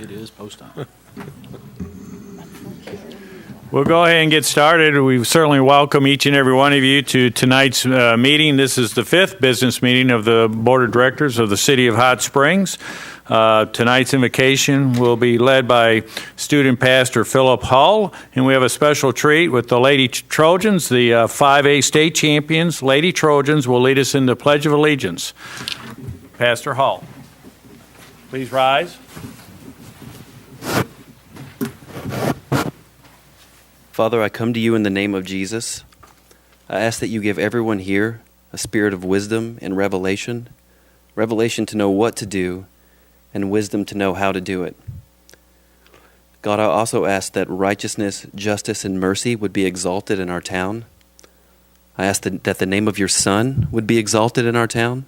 It is post time. We'll go ahead and get started. We certainly welcome each and every one of you to tonight's meeting. This is the fifth business meeting of the Board of Directors of the City of Hot Springs. Tonight's invocation will be led by student pastor Philip Hull, and we have a special treat with the Lady Trojans, the 5A state champions. Lady Trojans will lead us in the Pledge of Allegiance. Pastor Hull, please rise. Father, I come to you in the name of Jesus. I ask that you give everyone here a spirit of wisdom and revelation to know what to do, and wisdom to know how to do it. God, I also ask that righteousness, justice, and mercy would be exalted in our town. I ask that the name of your Son would be exalted in our town.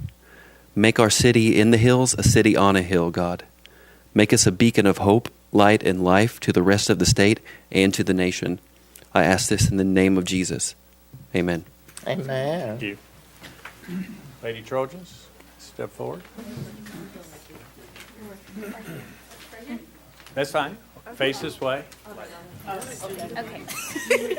Make our city in the hills a city on a hill, God. Make us a beacon of hope, light, and life to the rest of the state and to the nation. I ask this in the name of Jesus. Amen. Amen. Thank you. Lady Trojans, step forward. That's fine. Face this way. Okay.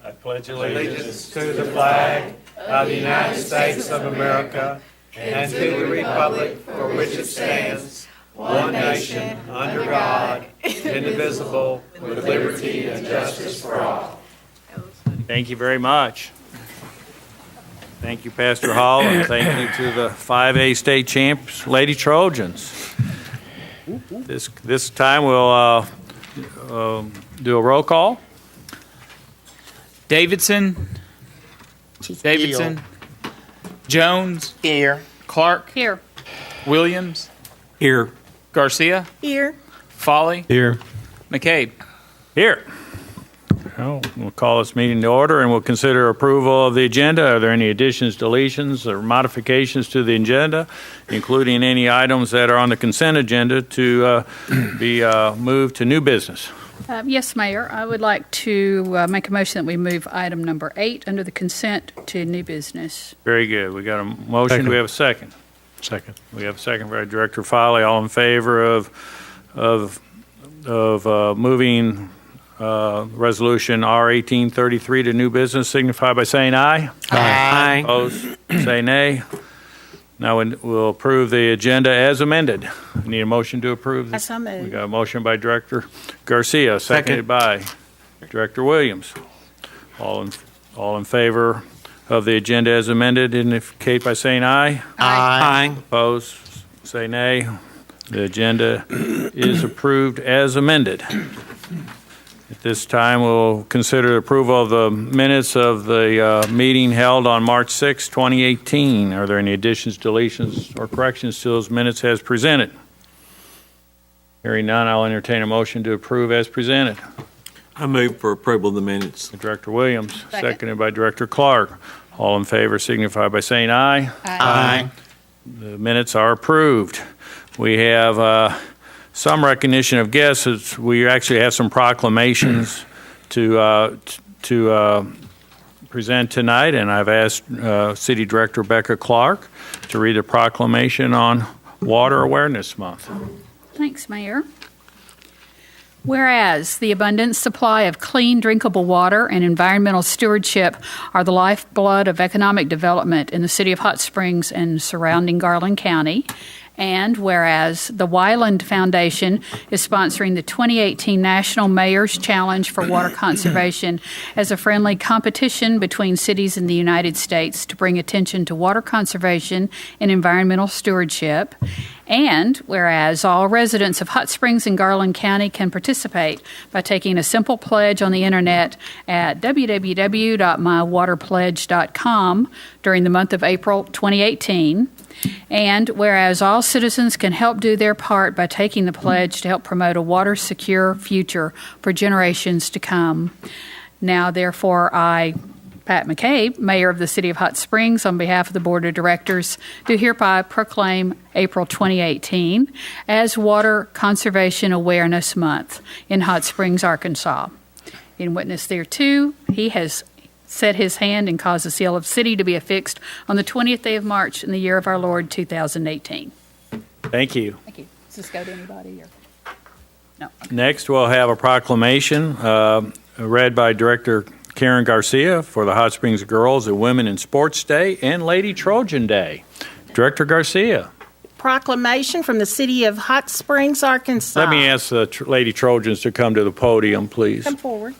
I pledge Allegiance to the flag of the United States of America and to the republic for which it stands, one nation, under God, indivisible, with liberty and justice for all. Thank you very much. Thank you, Pastor Hall, and thank you to the 5A state champs, Lady Trojans. This time we'll do a roll call. Davidson, Jones, Here. Clark, Here. Williams, Here. Garcia, Here. Folly, Here. McCabe. Here. Well, we'll call this meeting to order, and we'll consider approval of the agenda. Are there any additions, deletions, or modifications to the agenda, including any items that are on the consent agenda to be moved to new business? Yes, Mayor. I would like to make a motion that we move item number 8 under the consent to new business. Very good. We got a motion. Do we have a second? Second. We have a second by Director Foley. All in favor of moving resolution R1833 to new business, signify by saying aye. Aye. Opposed, say nay. Now we'll approve the agenda as amended. We need a motion to approve this. So moved. We got a motion by Director Garcia, seconded by Director Williams. All in favor of the agenda as amended, indicate by saying aye. Aye. Opposed, say nay. The agenda is approved as amended. At this time, we'll consider approval of the minutes of the meeting held on March 6, 2018. Are there any additions, deletions, or corrections to those minutes as presented? Hearing none, I'll entertain a motion to approve as presented. I move for approval of the minutes. Director Williams, Second. seconded by Director Clark. All in favor signify by saying aye. Aye. The minutes are approved. We have some recognition of guests. We actually have some proclamations to present tonight, and I've asked City Director Becca Clark to read a proclamation on Water Awareness Month. Thanks, Mayor. Whereas the abundant supply of clean, drinkable water and environmental stewardship are the lifeblood of economic development in the city of Hot Springs and surrounding Garland County, and whereas the Wyland Foundation is sponsoring the 2018 National Mayor's Challenge for Water Conservation as a friendly competition between cities in the United States to bring attention to water conservation and environmental stewardship, and whereas all residents of Hot Springs and Garland County can participate by taking a simple pledge on the internet at www.mywaterpledge.com during the month of April 2018, and whereas all citizens can help do their part by taking the pledge to help promote a water-secure future for generations to come. Now, therefore, I, Pat McCabe, Mayor of the City of Hot Springs, on behalf of the Board of Directors, do hereby proclaim April 2018 as Water Conservation Awareness Month in Hot Springs, Arkansas. In witness thereto, he has set his hand and caused the seal of city to be affixed on the 20th day of March in the year of our Lord 2018. Thank you. Thank you. Does this go to anybody? Or? No. Next, we'll have a proclamation read by Director Karen Garcia for the Hot Springs Girls at Women in Sports Day and Lady Trojan Day. Director Garcia. Proclamation from the city of Hot Springs, Arkansas. Let me ask the Lady Trojans to come to the podium, please. Come forward.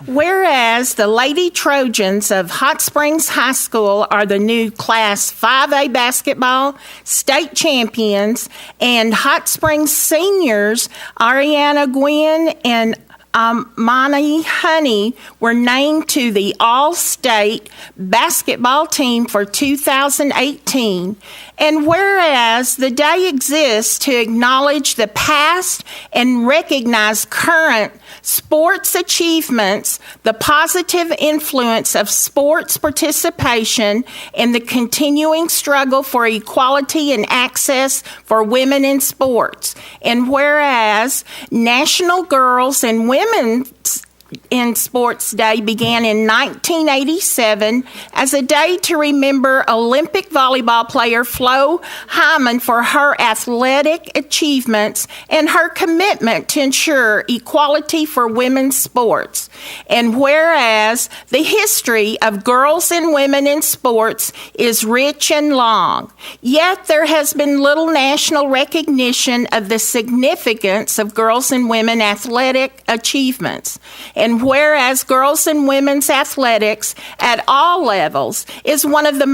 Whereas the Lady Trojans of Hot Springs High School are the new Class 5A basketball state champions, and Hot Springs seniors Ariana Gwynn and Monty Honey were named to the All-State basketball team for 2018. And whereas the day exists to acknowledge the past and recognize current sports achievements, the positive influence of sports participation, and the continuing struggle for equality and access for women in sports. And whereas National Girls and Women's in Sports Day began in 1987 as a day to remember Olympic volleyball player Flo Hyman for her athletic achievements and her commitment to ensure equality for women's sports. And whereas the history of girls and women in sports is rich and long, yet there has been little national recognition of the significance of girls and women athletic achievements. And whereas girls and women's athletics at all levels is one of the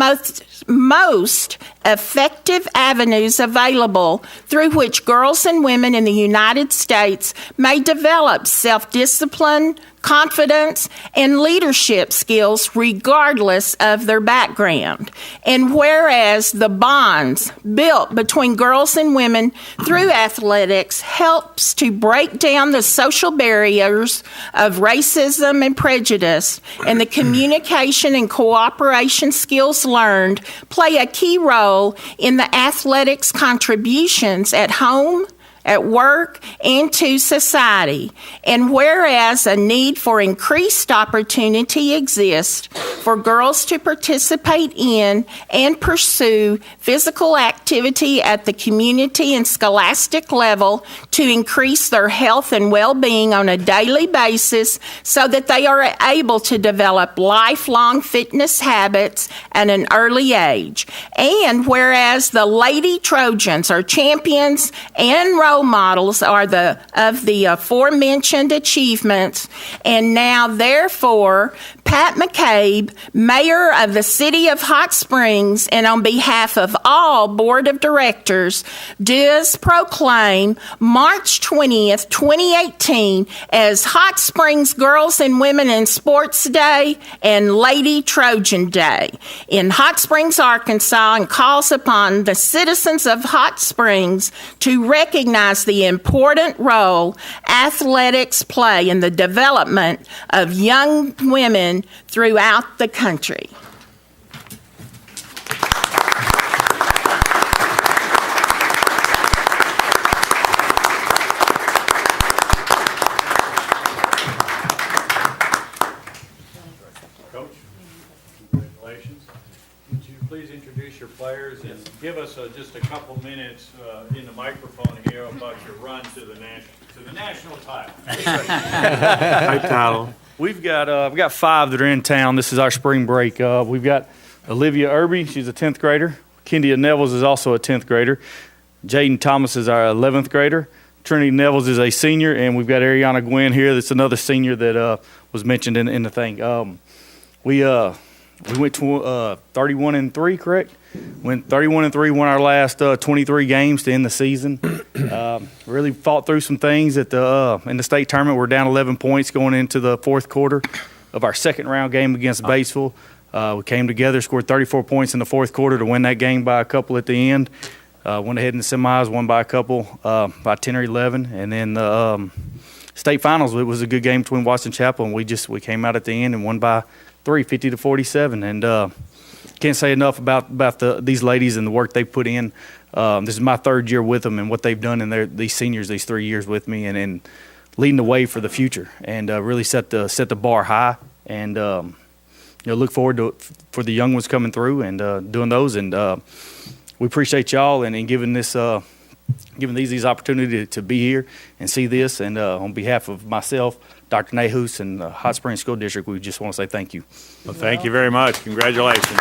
most effective avenues available through which girls and women in the United States may develop self-discipline, confidence, and leadership skills regardless of their background. And whereas the bonds built between girls and women through athletics helps to break down the social barriers of racism and prejudice, and the communication and cooperation skills learned play a key role in the athletics contributions at home, at work, and to society. And whereas a need for increased opportunity exists for girls to participate in and pursue physical activity at the community and scholastic level to increase their health and well-being on a daily basis so that they are able to develop lifelong fitness habits at an early age. And whereas the Lady Trojans are champions and role models of the aforementioned achievements, and now therefore Pat McCabe, Mayor of the City of Hot Springs, and on behalf of all Board of Directors, does proclaim March 20th, 2018 as Hot Springs Girls and Women in Sports Day and Lady Trojan Day in Hot Springs, Arkansas, and calls upon the citizens of Hot Springs to recognize the important role athletics play in the development of young women throughout the country. Coach, congratulations. Would you please introduce your players and give us just a couple minutes in the microphone here about your run to the national title? High title. We've got 5 that are in town. This is our spring break. We've got Olivia Irby. She's a 10th grader. Kendia Nevels is also a 10th grader. Jaden Thomas is our 11th grader. Trinity Nevels is a senior, and we've got Ariana Gwynn here. That's another senior that was mentioned in the thing. We went to 31-3, correct? Went 31-3, won our last 23 games to end the season. Really fought through some things in the state tournament. We're down 11 points going into the fourth quarter of our second round game against Batesville. We came together, scored 34 points in the fourth quarter to win that game by a couple at the end. Went ahead in the semis, won by a couple, by 10 or 11. And then the state finals, it was a good game between Watson Chapel, and we came out at the end and won by 3, 50-47. And can't say enough about these ladies and the work they put in. This is my 3rd year with them and what they've done in these seniors, these 3 years with me, and leading the way for the future, and really set the bar high, and look forward to for the young ones coming through and doing those. And we appreciate y'all and giving this giving these opportunity to be here and see this. And on behalf of myself, Dr. Nahus, and the Hot Springs School District, we just want to say thank you. Well, thank you very much. Congratulations.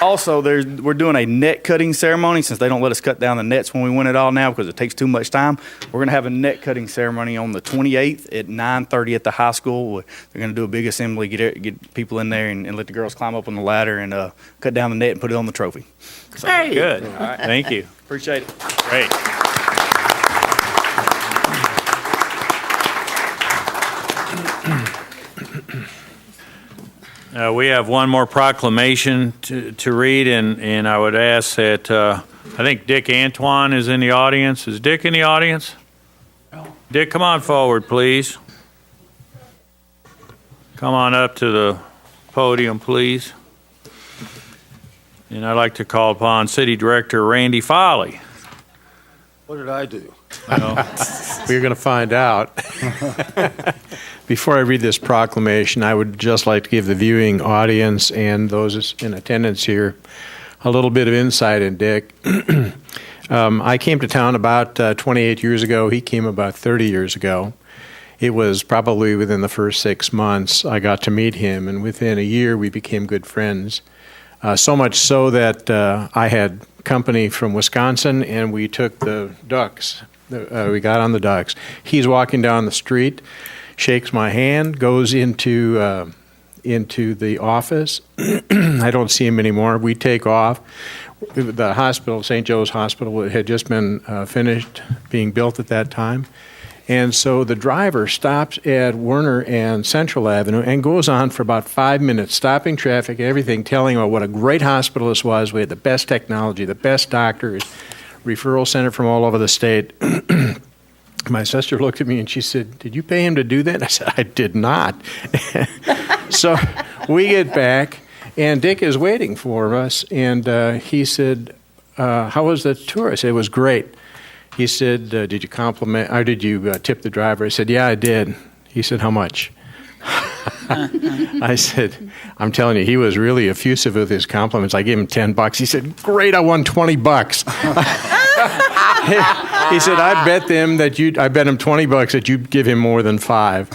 Also, we're doing a net cutting ceremony since they don't let us cut down the nets when we win it all now because it takes too much time. We're going to have a net cutting ceremony on the 28th at 9:30 at the high school. They're going to do a big assembly, get people in there, and let the girls climb up on the ladder and cut down the net and put it on the trophy. So, good. All right. Thank you. Appreciate it. Great. We have one more proclamation to read, and I would ask that, I think Dick Antoine is in the audience. Is Dick in the audience? No. Dick, come on forward, please. Come on up to the podium, please. And I'd like to call upon City Director Randy Foley. What did I do? Well, We're going to find out. Before I read this proclamation, I would just like to give the viewing audience and those in attendance here a little bit of insight in Dick. I came to town about 28 years ago. He came about 30 years ago. It was probably within the first 6 months I got to meet him, and within a year we became good friends. So much so that I had company from Wisconsin, and we took the ducks. We got on the ducks. He's walking down the street, shakes my hand, goes into the office. I don't see him anymore. We take off. The hospital, St. Joe's Hospital, had just been finished being built at that time. And so the driver stops at Werner and Central Avenue and goes on for about 5 minutes, stopping traffic, everything, telling about what a great hospital this was. We had the best technology, the best doctors, referral center from all over the state. My sister looked at me and she said, "Did you pay him to do that?" I said, "I did not." So we get back, and Dick is waiting for us, and he said, "How was the tour?" I said, "It was great." He said, "Did you compliment, or did you tip the driver?" I said, "Yeah, I did." He said, "How much?" I said, "I'm telling you, he was really effusive with his compliments. I gave him $10. He said, "Great, I won $20." He said, I bet him $20 that you'd give him more than $5.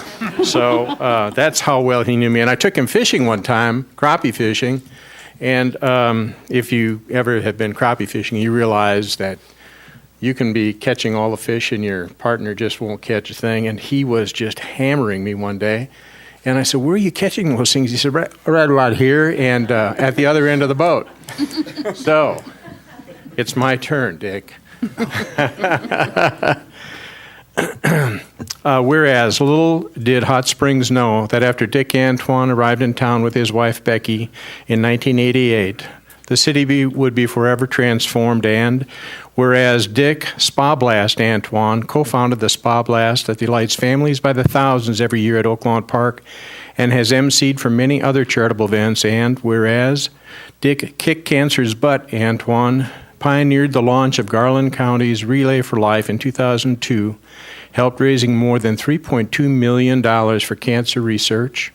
So that's how well he knew me. And I took him fishing one time, crappie fishing. And if you ever have been crappie fishing, you realize that you can be catching all the fish and your partner just won't catch a thing. And he was just hammering me one day. And I said, "Where are you catching those things?" He said, right about here and at the other end of the boat. So it's my turn, Dick. Whereas little did Hot Springs know that after Dick Antoine arrived in town with his wife Becky in 1988, the city would be forever transformed, and whereas Dick Spa Blast Antoine co-founded the Spa Blast that delights families by the thousands every year at Oaklawn Park and has emceed for many other charitable events, and whereas Dick Kick Cancer's Butt Antoine pioneered the launch of Garland County's Relay for Life in 2002, helped raising more than $3.2 million for cancer research.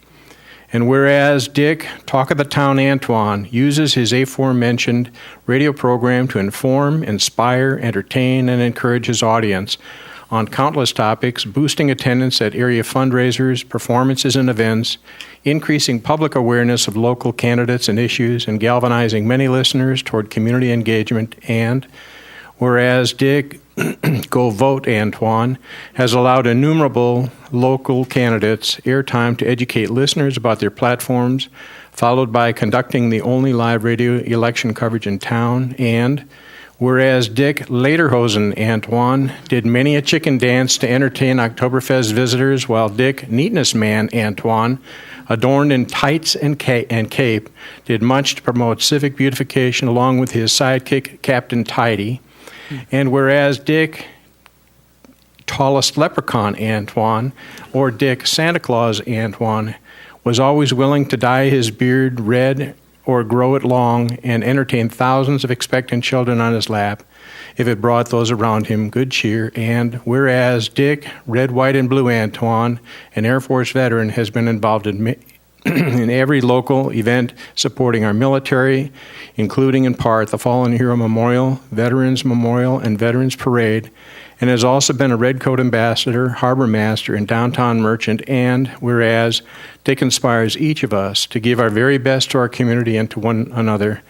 And whereas Dick, Talk of the Town Antoine, uses his aforementioned radio program to inform, inspire, entertain, and encourage his audience on countless topics, boosting attendance at area fundraisers, performances, and events, increasing public awareness of local candidates and issues, and galvanizing many listeners toward community engagement. And whereas Dick, Go Vote Antoine, has allowed innumerable local candidates airtime to educate listeners about their platforms, followed by conducting the only live radio election coverage in town. And whereas Dick Lederhosen Antoine did many a chicken dance to entertain Oktoberfest visitors, while Dick Neatness Man Antoine, adorned in tights and cape, did much to promote civic beautification along with his sidekick, Captain Tidy. And whereas Dick Tallest Leprechaun Antoine, or Dick Santa Claus Antoine, was always willing to dye his beard red or grow it long and entertain thousands of expectant children on his lap if it brought those around him good cheer. And whereas Dick, Red, White, and Blue Antoine, an Air Force veteran, has been involved in every local event supporting our military, including in part the Fallen Hero Memorial, Veterans Memorial, and Veterans Parade, and has also been a Redcoat Ambassador, Harbor Master, and Downtown Merchant. And whereas Dick inspires each of us to give our very best to our community and to one another,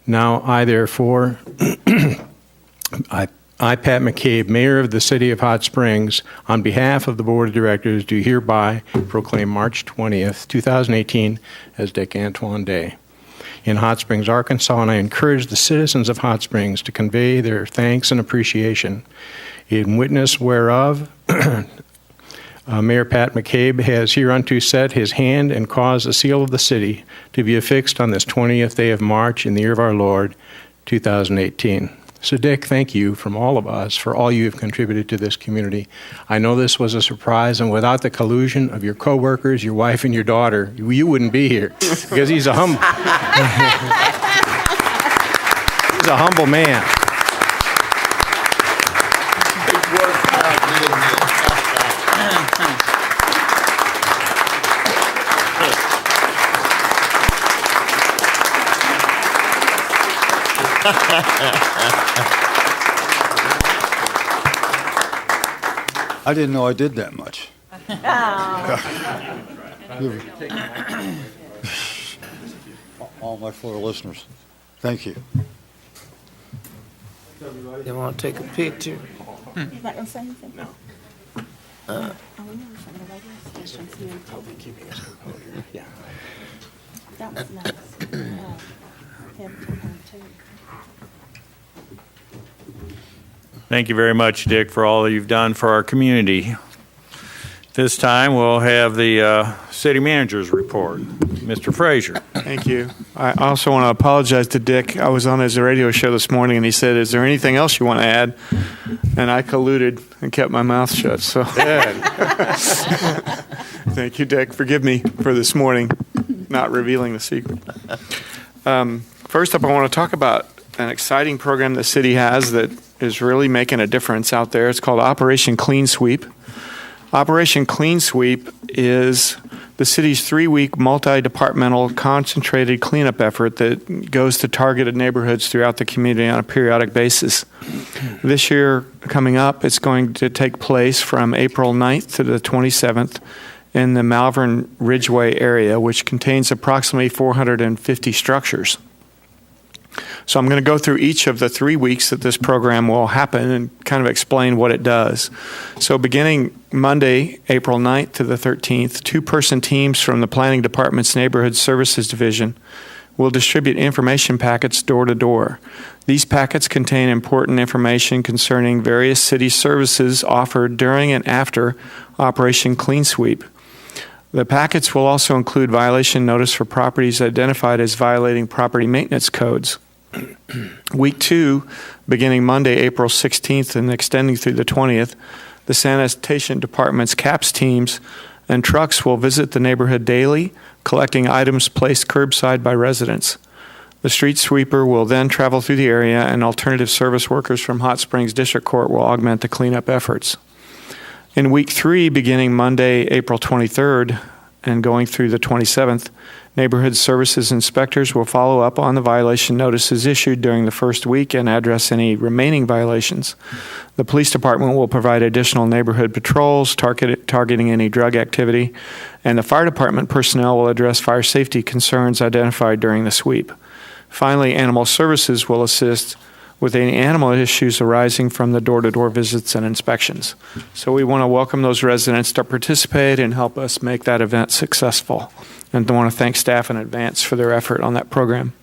now I therefore, I, Pat McCabe, Mayor of the City of Hot Springs, on behalf of the Board of Directors, do hereby proclaim March 20th, 2018 as Dick Antoine Day in Hot Springs, Arkansas, and I encourage the citizens of Hot Springs to convey their thanks and appreciation. In witness whereof, Mayor Pat McCabe has hereunto set his hand and caused the seal of the city to be affixed on this 20th day of March in the year of our Lord, 2018. So, Dick, thank you from all of us for all you have contributed to this community. I know this was a surprise, and without the collusion of your coworkers, your wife, and your daughter, you wouldn't be here, because he's a humble man. I didn't know I did that much. All my Florida listeners, thank you. You want to take a picture? You're not going to say anything? No. Oh, we never saw the radio stations here. I'll be keeping us here. Yeah. That was nice. Hampton too. Thank you very much, Dick, for all that you've done for our community. This time we'll have the city manager's report. Mr. Frazier. Thank you. I also want to apologize to Dick. I was on his radio show this morning, and he said, "Is there anything else you want to add?" And I colluded and kept my mouth shut. So, thank you, Dick. Forgive me for this morning not revealing the secret. First up, I want to talk about an exciting program the city has that is really making a difference out there. It's called Operation Clean Sweep. Operation Clean Sweep is the city's 3-week multi-departmental concentrated cleanup effort that goes to targeted neighborhoods throughout the community on a periodic basis. This year, coming up, it's going to take place from April 9th to the 27th in the Malvern Ridgeway area, which contains approximately 450 structures. So I'm going to go through each of the 3 weeks that this program will happen and kind of explain what it does. So beginning Monday, April 9th to the 13th, 2-person teams from the Planning Department's Neighborhood Services Division will distribute information packets door to door. These packets contain important information concerning various city services offered during and after Operation Clean Sweep. The packets will also include violation notice for properties identified as violating property maintenance codes. Week 2, beginning Monday, April 16th and extending through the 20th, the Sanitation Department's CAPS teams and trucks will visit the neighborhood daily, collecting items placed curbside by residents. The street sweeper will then travel through the area, and alternative service workers from Hot Springs District Court will augment the cleanup efforts. In week 3, beginning Monday, April 23rd and going through the 27th, neighborhood services inspectors will follow up on the violation notices issued during the first week and address any remaining violations. The police department will provide additional neighborhood patrols targeting any drug activity, and the fire department personnel will address fire safety concerns identified during the sweep. Finally, animal services will assist with any animal issues arising from the door-to-door visits and inspections. So we want to welcome those residents to participate and help us make that event successful. And I want to thank staff in advance for their effort on that program.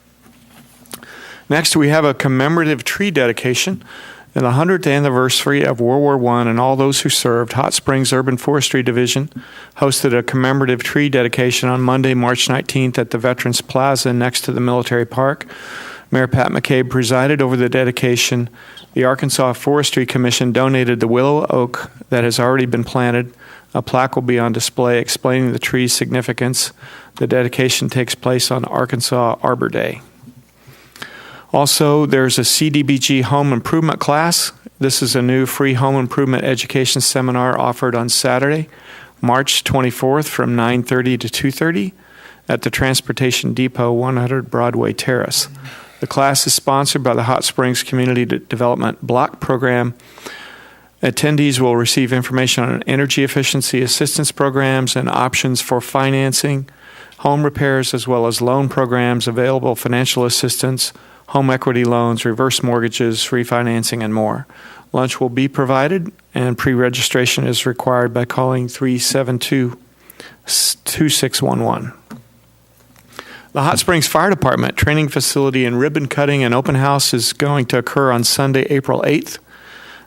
Next, we have a commemorative tree dedication. In the 100th anniversary of World War I and all those who served, Hot Springs Urban Forestry Division hosted a commemorative tree dedication on Monday, March 19th at the Veterans Plaza next to the Military Park. Mayor Pat McCabe presided over the dedication. The Arkansas Forestry Commission donated the willow oak that has already been planted, A plaque will be on display explaining the tree's significance. The dedication takes place on Arkansas Arbor Day. Also, there's a CDBG home improvement class. This is a new free home improvement education seminar offered on Saturday, March 24th from 9:30 to 2:30 at the Transportation Depot, 100 Broadway Terrace. The class is sponsored by the Hot Springs Community Development Block Program. Attendees will receive information on energy efficiency assistance programs and options for financing, home repairs, as well as loan programs, available financial assistance, home equity loans, reverse mortgages, refinancing, and more. Lunch will be provided, and pre-registration is required by calling 372-2611. The Hot Springs Fire Department training facility and ribbon cutting and open house is going to occur on Sunday, April 8th.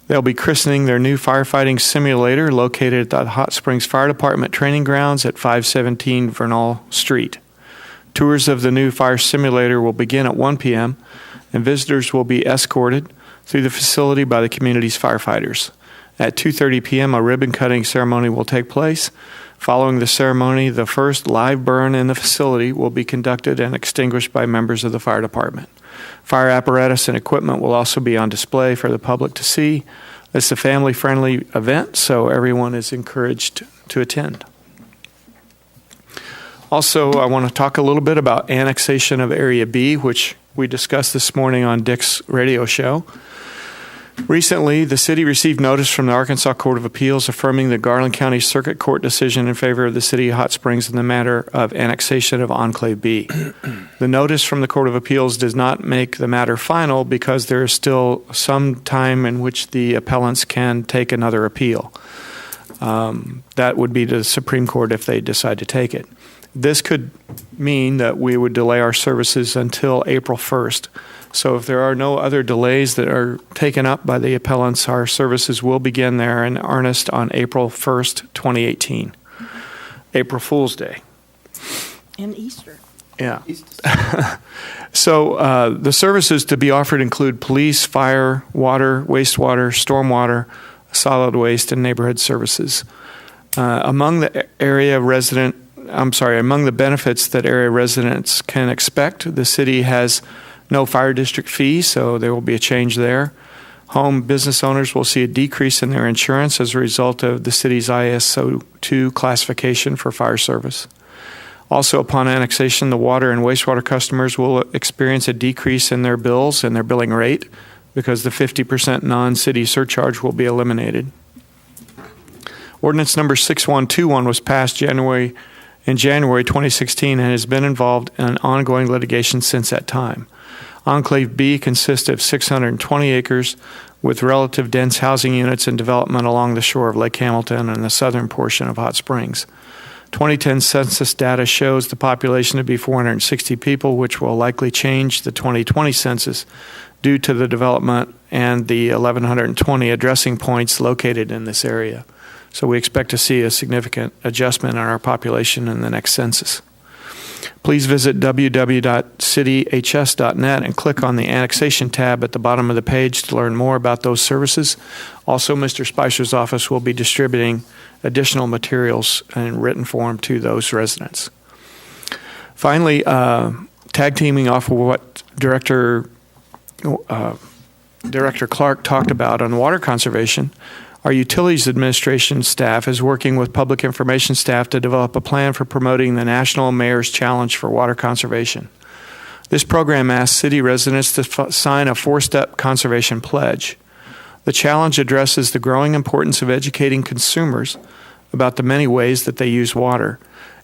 They'll be christening their new firefighting simulator located at the Hot Springs Fire Department training grounds at 517 Vernal Street. Tours of the new fire simulator will begin at 1 p.m., and visitors will be escorted through the facility by the community's firefighters. At 2:30 p.m., a ribbon cutting ceremony will take place. Following the ceremony, the first live burn in the facility will be conducted and extinguished by members of the fire department. Fire apparatus and equipment will also be on display for the public to see. It's a family-friendly event, so everyone is encouraged to attend. Also, I want to talk a little bit about annexation of Area B, which we discussed this morning on Dick's radio show. Recently, the city received notice from the Arkansas Court of Appeals affirming the Garland County Circuit Court decision in favor of the city of Hot Springs in the matter of annexation of Enclave B. The notice from the Court of Appeals does not make the matter final because there is still some time in which the appellants can take another appeal. That would be to the Supreme Court if they decide to take it. This could mean that we would delay our services until April 1st. So if there are no other delays that are taken up by the appellants, our services will begin there in earnest on April 1st, 2018. April Fool's Day. And Easter. Yeah. So the services to be offered include police, fire, water, wastewater, stormwater, solid waste, and neighborhood services. Among the benefits that area residents can expect, the city has no fire district fee, so there will be a change there. Home business owners will see a decrease in their insurance as a result of the city's ISO 2 classification for fire service. Also, upon annexation, the water and wastewater customers will experience a decrease in their bills and their billing rate because the 50% non-city surcharge will be eliminated. Ordinance number 6121 was passed in January 2016 and has been involved in ongoing litigation since that time. Enclave B consists of 620 acres with relative dense housing units and development along the shore of Lake Hamilton and the southern portion of Hot Springs. 2010 census data shows the population to be 460 people, which will likely change the 2020 census due to the development and the 1,120 addressing points located in this area. So we expect to see a significant adjustment in our population in the next census. Please visit www.cityhs.net and click on the annexation tab at the bottom of the page to learn more about those services. Also, Mr. Spicer's office will be distributing additional materials in written form to those residents. Finally, tag teaming off of what Director Clark talked about on water conservation, our Utilities Administration staff is working with public information staff to develop a plan for promoting the National Mayor's Challenge for Water Conservation. This program asks city residents to sign a 4-step conservation pledge. The challenge addresses the growing importance of educating consumers about the many ways that they use water.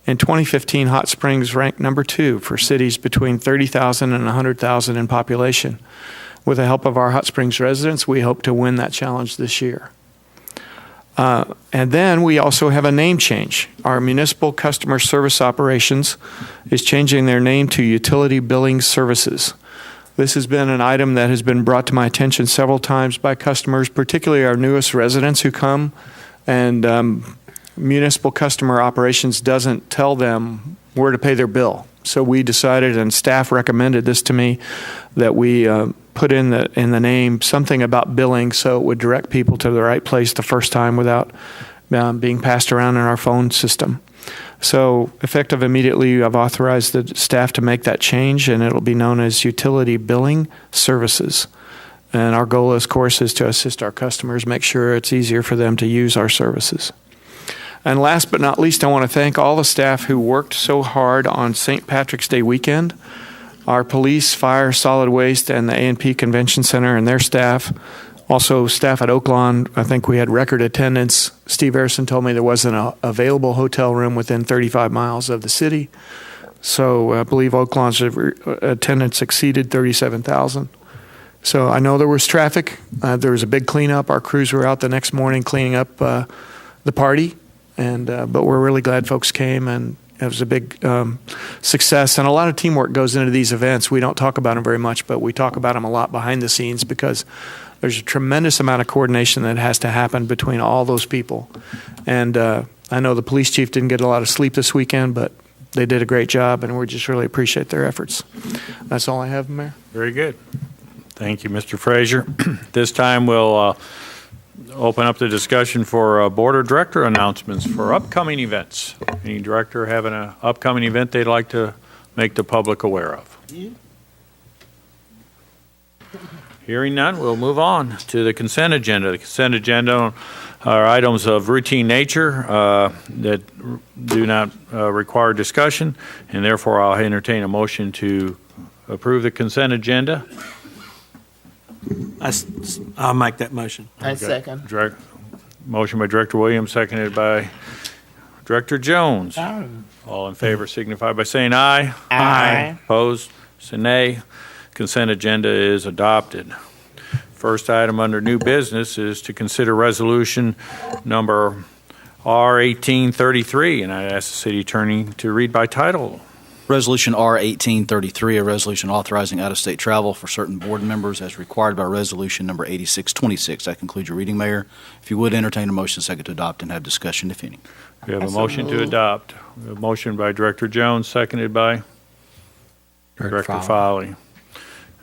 In 2015, Hot Springs ranked number 2 for cities between 30,000 and 100,000 in population. With the help of our Hot Springs residents, we hope to win that challenge this year. And then we also have a name change. Our municipal customer service operations is changing their name to Utility Billing Services. This has been an item that has been brought to my attention several times by customers, particularly our newest residents who come, and municipal customer operations doesn't tell them where to pay their bill. So we decided, and staff recommended this to me, that we put in the name something about billing so it would direct people to the right place the first time without being passed around in our phone system. So effective immediately, I've authorized the staff to make that change, and it'll be known as utility billing services. And our goal, of course, is to assist our customers, make sure it's easier for them to use our services. And last but not least, I want to thank all the staff who worked so hard on St. Patrick's Day weekend. Our police, fire, solid waste, and the A&P Convention Center and their staff. Also, staff at Oaklawn, I think we had record attendance. Steve Harrison told me there wasn't an available hotel room within 35 miles of the city. So I believe Oaklawn's attendance exceeded 37,000. So I know there was traffic. There was a big cleanup. Our crews were out the next morning cleaning up the party. But we're really glad folks came, and it was a big success. And a lot of teamwork goes into these events. We don't talk about them very much, but we talk about them a lot behind the scenes because there's a tremendous amount of coordination that has to happen between all those people. And I know the police chief didn't get a lot of sleep this weekend, but they did a great job, and we just really appreciate their efforts. That's all I have, Mayor. Very good. Thank you, Mr. Frazier. This time we'll open up the discussion for board of director announcements for upcoming events. Any director having an upcoming event they'd like to make the public aware of? Hearing none, we'll move on to the consent agenda. The consent agenda are items of routine nature that do not require discussion, and therefore I'll entertain a motion to approve the consent agenda. I'll make that motion. I second. Motion by Director Williams, seconded by Director Jones. All in favor signify by saying aye. Aye. Opposed, say nay. Consent agenda is adopted. First item under new business is to consider resolution number R1833, and I ask the city attorney to read by title. Resolution R1833, a resolution authorizing out-of-state travel for certain board members as required by Resolution number 8626. That concludes your reading, Mayor. If you would entertain a motion second to adopt and have discussion, if any. We have a motion to adopt. We have a motion by Director Jones, seconded by Director Foley.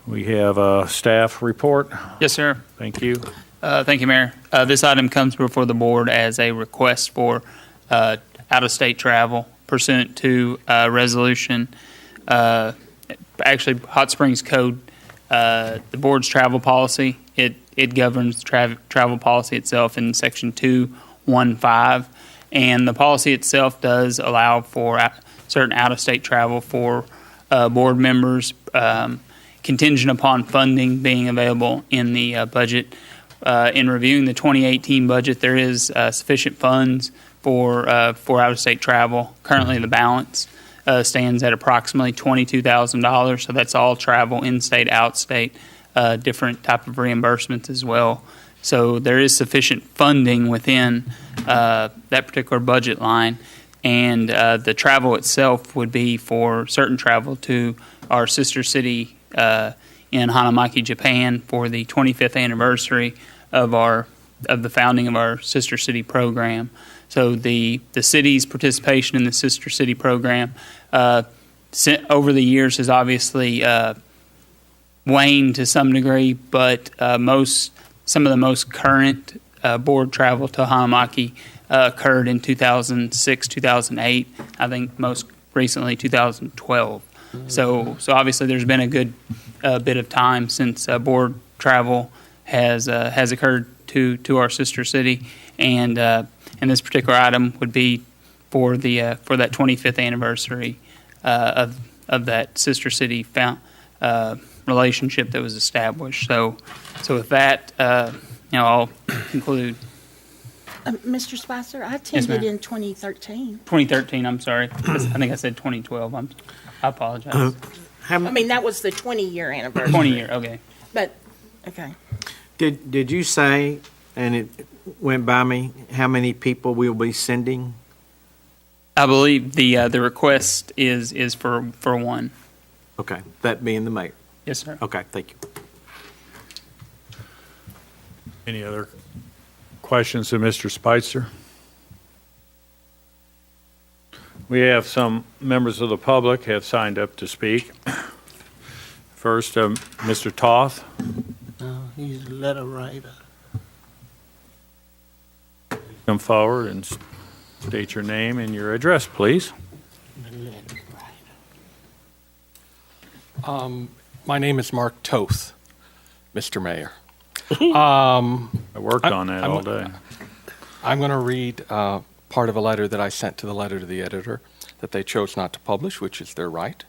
We have a staff report. Yes, sir. Thank you. Thank you, Mayor. This item comes before the board as a request for out-of-state travel pursuant to resolution. Actually, Hot Springs Code, the board's travel policy, it governs travel policy itself in Section 215, and the policy itself does allow for certain out-of-state travel for board members, contingent upon funding being available in the budget. In reviewing the 2018 budget, there is sufficient funds for out-of-state travel. Currently, the balance stands at approximately $22,000, so that's all travel, in-state, out-state, different type of reimbursements as well. So there is sufficient funding within that particular budget line, and the travel itself would be for certain travel to our sister city in Hanamaki, Japan, for the 25th anniversary of the founding of our sister city program. So the city's participation in the sister city program over the years has obviously waned to some degree, but some of the most current board travel to Hanamaki occurred in 2006, 2008. I think most recently 2012. So obviously there's been a good bit of time since board travel has occurred to our sister city, and this particular item would be for that 25th anniversary of that sister city relationship that was established. So with that, I'll conclude. Mr. Spicer, I attended in 2013. 2013. I'm sorry. I think I said 2012. I apologize. That was the 20-year anniversary. 20-year. Okay. But okay. Did you say, and it went by me, how many people we'll be sending? I believe the request is for one. Okay, that being the mayor. Yes, sir. Okay, thank you. Any other questions of Mr. Spicer? We have some members of the public have signed up to speak. First, Mr. Toth. He's a letter writer. Going come forward and state your name and your address, please. My name is Mark Toth, Mr. Mayor. I worked on that all day. I'm going to read part of a letter that I sent to the editor that they chose not to publish, which is their right,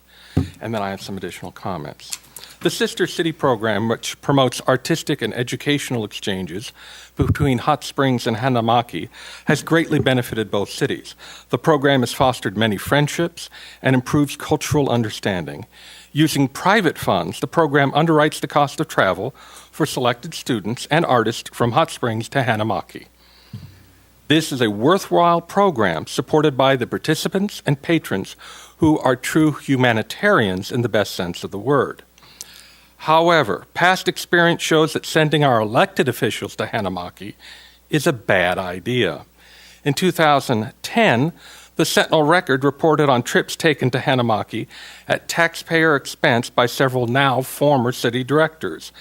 and then I have some additional comments. The Sister City program, which promotes artistic and educational exchanges between Hot Springs and Hanamaki, has greatly benefited both cities. The program has fostered many friendships and improves cultural understanding. Using private funds, the program underwrites the cost of travel for selected students and artists from Hot Springs to Hanamaki. This is a worthwhile program supported by the participants and patrons who are true humanitarians in the best sense of the word. However, past experience shows that sending our elected officials to Hanamaki is a bad idea. In 2010, the Sentinel Record reported on trips taken to Hanamaki at taxpayer expense by several now former city directors.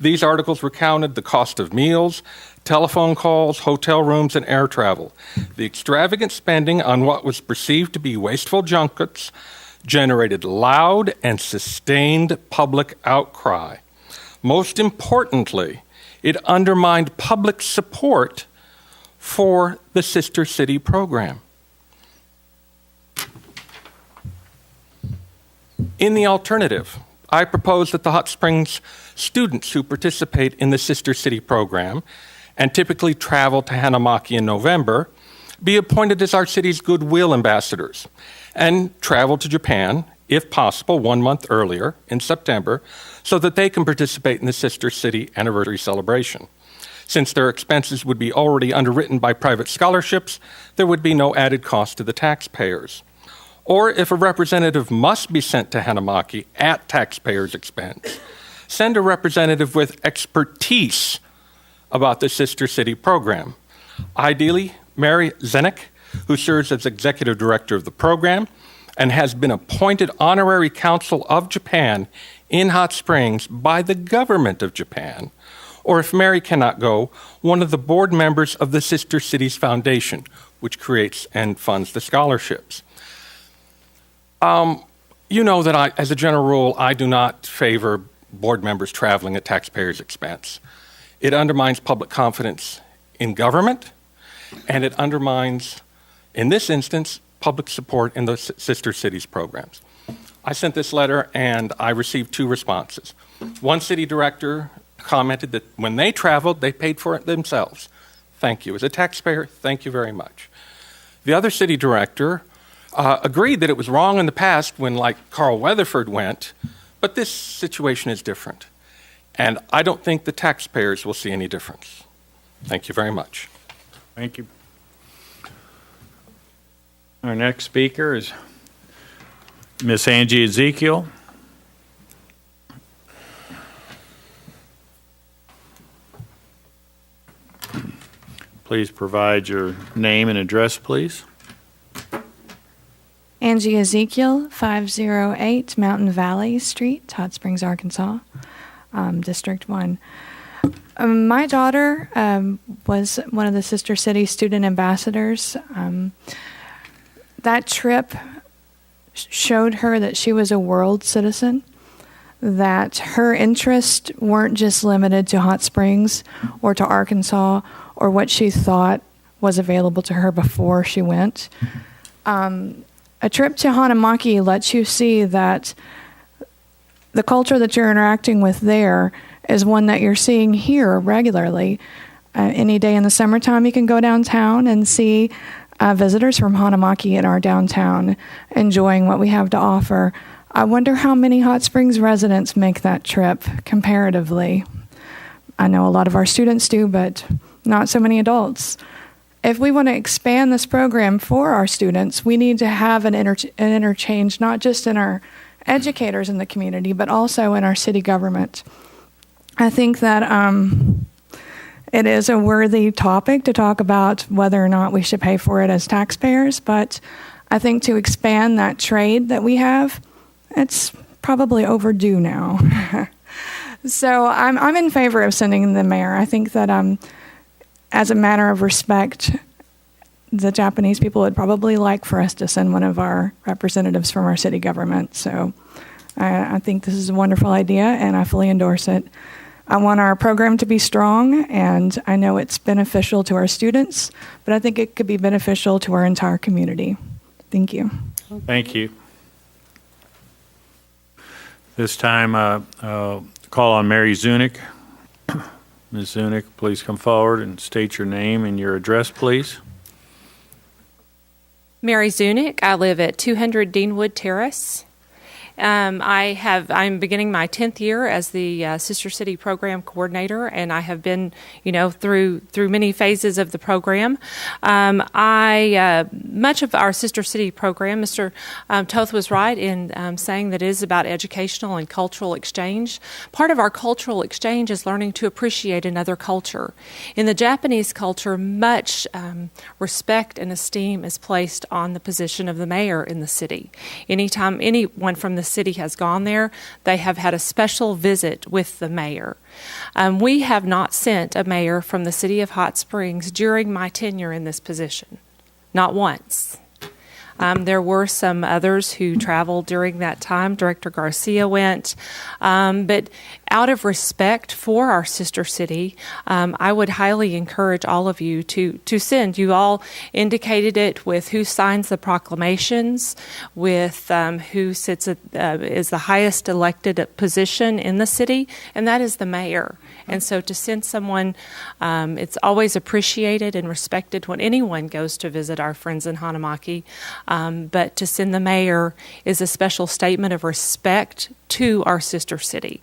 These articles recounted the cost of meals, telephone calls, hotel rooms, and air travel. The extravagant spending on what was perceived to be wasteful junkets generated loud and sustained public outcry. Most importantly, it undermined public support for the Sister City program. In the alternative, I propose that the Hot Springs students who participate in the Sister City program and typically travel to Hanamaki in November be appointed as our city's goodwill ambassadors and travel to Japan, if possible, 1 month earlier in September, so that they can participate in the Sister City anniversary celebration. Since their expenses would be already underwritten by private scholarships, there would be no added cost to the taxpayers. Or if a representative must be sent to Hanamaki at taxpayers' expense, send a representative with expertise about the Sister City program. Ideally, Mary Zenek, who serves as executive director of the program and has been appointed honorary consul of Japan in Hot Springs by the government of Japan. Or if Mary cannot go, one of the board members of the Sister Cities Foundation, which creates and funds the scholarships. You know that as a general rule, I do not favor board members traveling at taxpayers' expense. It undermines public confidence in government, and it undermines, in this instance, public support in the Sister Cities programs. I sent this letter, and I received 2 responses. One city director commented that when they traveled, they paid for it themselves. Thank you. As a taxpayer, thank you very much. The other city director agreed that it was wrong in the past when, like, Carl Weatherford went, but this situation is different. And I don't think the taxpayers will see any difference. Thank you very much. Thank you. Our next speaker is Miss Angie Ezekiel. Please provide your name and address, please. Angie Ezekiel, 508 Mountain Valley Street, Hot Springs, Arkansas, District 1. My daughter was one of the Sister City student ambassadors. That trip showed her that she was a world citizen, that her interests weren't just limited to Hot Springs or to Arkansas or what she thought was available to her before she went. A trip to Hanamaki lets you see that the culture that you're interacting with there is one that you're seeing here regularly. Any day in the summertime, you can go downtown and see visitors from Hanamaki in our downtown enjoying what we have to offer. I wonder how many Hot Springs residents make that trip comparatively. I know a lot of our students do, but not so many adults. If we want to expand this program for our students, we need to have an interchange, not just in our educators in the community, but also in our city government. I think that it is a worthy topic to talk about whether or not we should pay for it as taxpayers, but I think to expand that trade that we have, it's probably overdue now. So I'm in favor of sending the mayor. I think that as a matter of respect the Japanese people would probably like for us to send one of our representatives from our city government. So I think this is a wonderful idea, and I fully endorse it. I want our program to be strong, and I know it's beneficial to our students, but I think it could be beneficial to our entire community. Thank you. Thank you. This time, call on Mary Zunick. Ms. Zunick, please come forward and state your name and your address, please. Mary Zunick. I live at 200 Deanwood Terrace. I'm beginning my 10th year as the Sister City Program Coordinator, and I have been, through many phases of the program. Much of our Sister City program, Mr. Toth was right in saying that it is about educational and cultural exchange. Part of our cultural exchange is learning to appreciate another culture. In the Japanese culture, much respect and esteem is placed on the position of the mayor in the city. Anytime anyone from the city has gone there, they have had a special visit with the mayor. We have not sent a mayor from the city of Hot Springs during my tenure in this position. Not once. There were some others who traveled during that time. Director Garcia went. But out of respect for our sister city, I would highly encourage all of you to send. You all indicated it with who signs the proclamations, with who sits is the highest elected position in the city, and that is the mayor. And so to send someone, it's always appreciated and respected when anyone goes to visit our friends in Hanamaki. But to send the mayor is a special statement of respect to our sister city.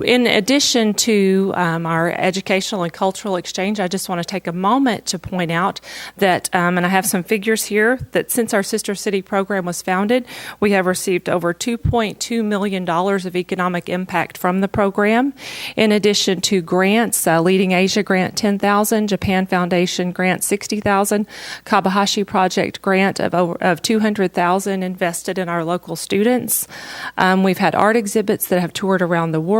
In addition to our educational and cultural exchange, I just want to take a moment to point out that, and I have some figures here, that since our Sister City program was founded, we have received over $2.2 million of economic impact from the program. In addition to grants, Leading Asia grant $10,000, Japan Foundation grant $60,000, Kabahashi Project grant of $200,000 invested in our local students. We've had art exhibits that have toured around the world,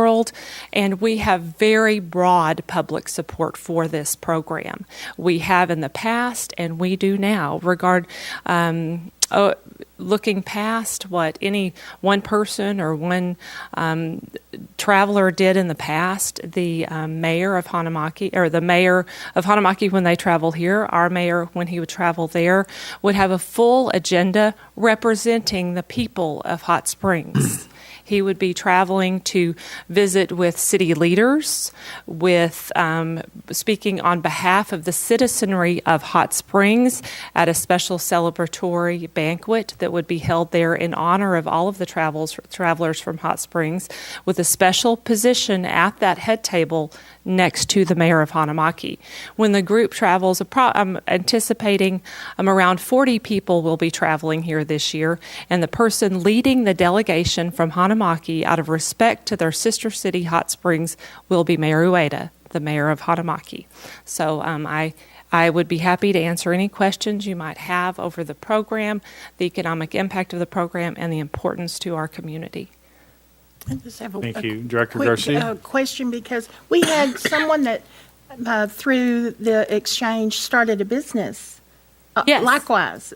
and we have very broad public support for this program. We have in the past, and we do now, looking past what any one person or one traveler did in the past. The mayor of Hanamaki, or the mayor of Hanamaki when they travel here, our mayor when he would travel there, would have a full agenda representing the people of Hot Springs. He would be traveling to visit with city leaders, with speaking on behalf of the citizenry of Hot Springs at a special celebratory banquet that would be held there in honor of all of the travelers from Hot Springs, with a special position at that head table next to the mayor of Hanamaki. When the group travels, I'm anticipating around 40 people will be traveling here this year, and the person leading the delegation from Hanamaki, out of respect to their sister city, Hot Springs, will be Mayor Ueda, the mayor of Hanamaki. So I would be happy to answer any questions you might have over the program, the economic impact of the program, and the importance to our community. I just have Thank you. Director Garcia? Question, because we had someone that through the exchange started a business. Yes. Likewise.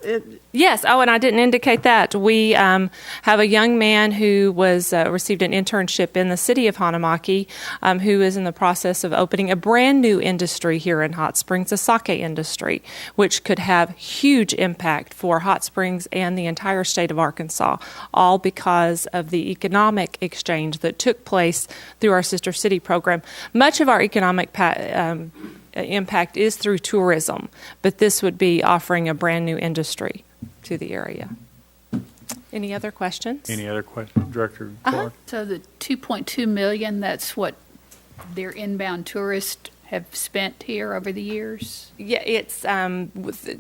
Yes. Oh, and I didn't indicate that. We have a young man who was received an internship in the city of Hanamaki, who is in the process of opening a brand new industry here in Hot Springs, a sake industry, which could have huge impact for Hot Springs and the entire state of Arkansas, all because of the economic exchange that took place through our Sister City program. Much of our economic impact is through tourism, but this would be offering a brand new industry to the area. Any other questions? Any other questions, Director Clark? So the $2.2 million, that's what their inbound tourists have spent here over the years? Yeah, it's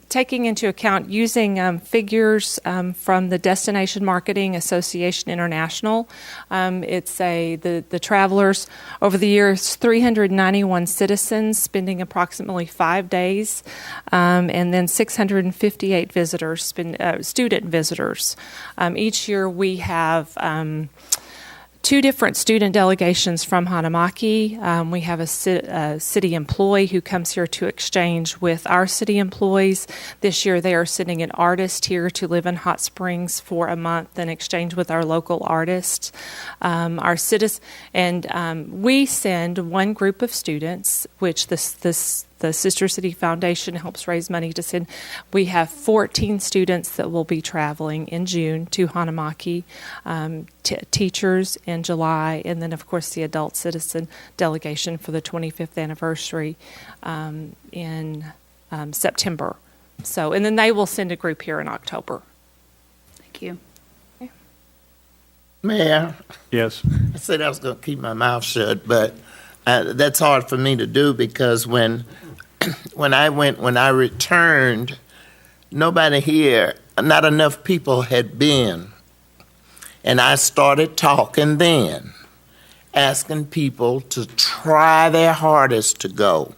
taking into account using figures from the Destination Marketing Association International. It's the travelers over the years, 391 citizens spending approximately 5 days, and then 658 visitors, student visitors. Each year we have two different student delegations from Hanamaki. We have a city employee who comes here to exchange with our city employees. This year they are sending an artist here to live in Hot Springs for a month and exchange with our local artists. Our citizens, and we send one group of students, which the Sister City Foundation helps raise money to send. We have 14 students that will be traveling in June to Hanamaki, teachers in July, and then, of course, the adult citizen delegation for the 25th anniversary in September. So, and then they will send a group here in October. Thank you. Mayor, Yes. I said I was going to keep my mouth shut, but that's hard for me to do because when I returned, nobody here, not enough people had been. And I started talking then, asking people to try their hardest to go.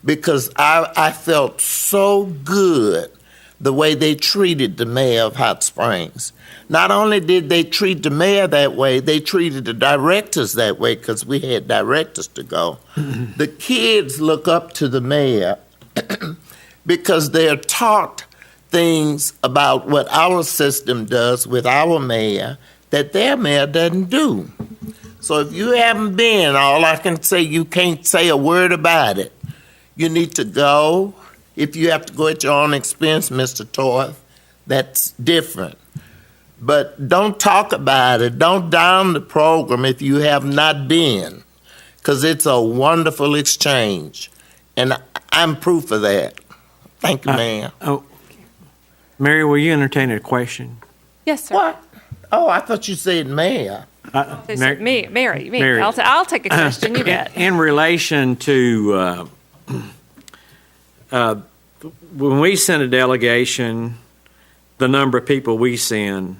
Because I felt so good the way they treated the mayor of Hot Springs. Not only did they treat the mayor that way, they treated the directors that way because we had directors to go. The kids look up to the mayor because they're taught things about what our system does with our mayor that their mayor doesn't do. So if you haven't been, all I can say, you can't say a word about it. You need to go. If you have to go at your own expense, Mr. Toth, that's different. But don't talk about it. Don't down the program if you have not been, because it's a wonderful exchange. And I'm proof of that. Thank you, ma'am. Mary, will you entertain a question? Yes, sir. What? Oh, I thought you said mayor. Mary. I'll take a question. You bet. In relation to when we send a delegation, the number of people we send,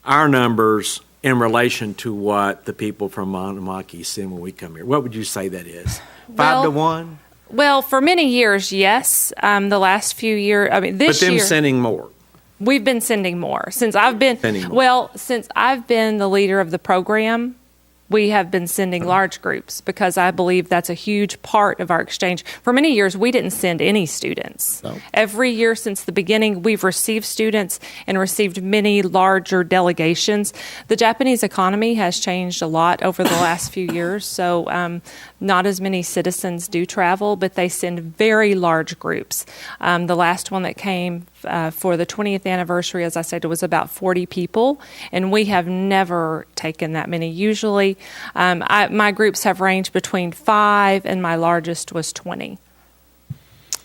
our numbers in relation to what the people from Hanamaki send when we come here. What would you say that is? 5 to 1? Well, for many years, yes. The last few years, I mean, this year. But them sending more. We've been sending more since I've been since I've been the leader of the program. We have been sending large groups because I believe that's a huge part of our exchange. For many years, we didn't send any students. No. Every year since the beginning, we've received students and received many larger delegations. The Japanese economy has changed a lot over the last few years, so not as many citizens do travel, but they send very large groups. The last one that came for the 20th anniversary, as I said, it was about 40 people, and we have never taken that many. Usually, my groups have ranged between 5, and my largest was 20.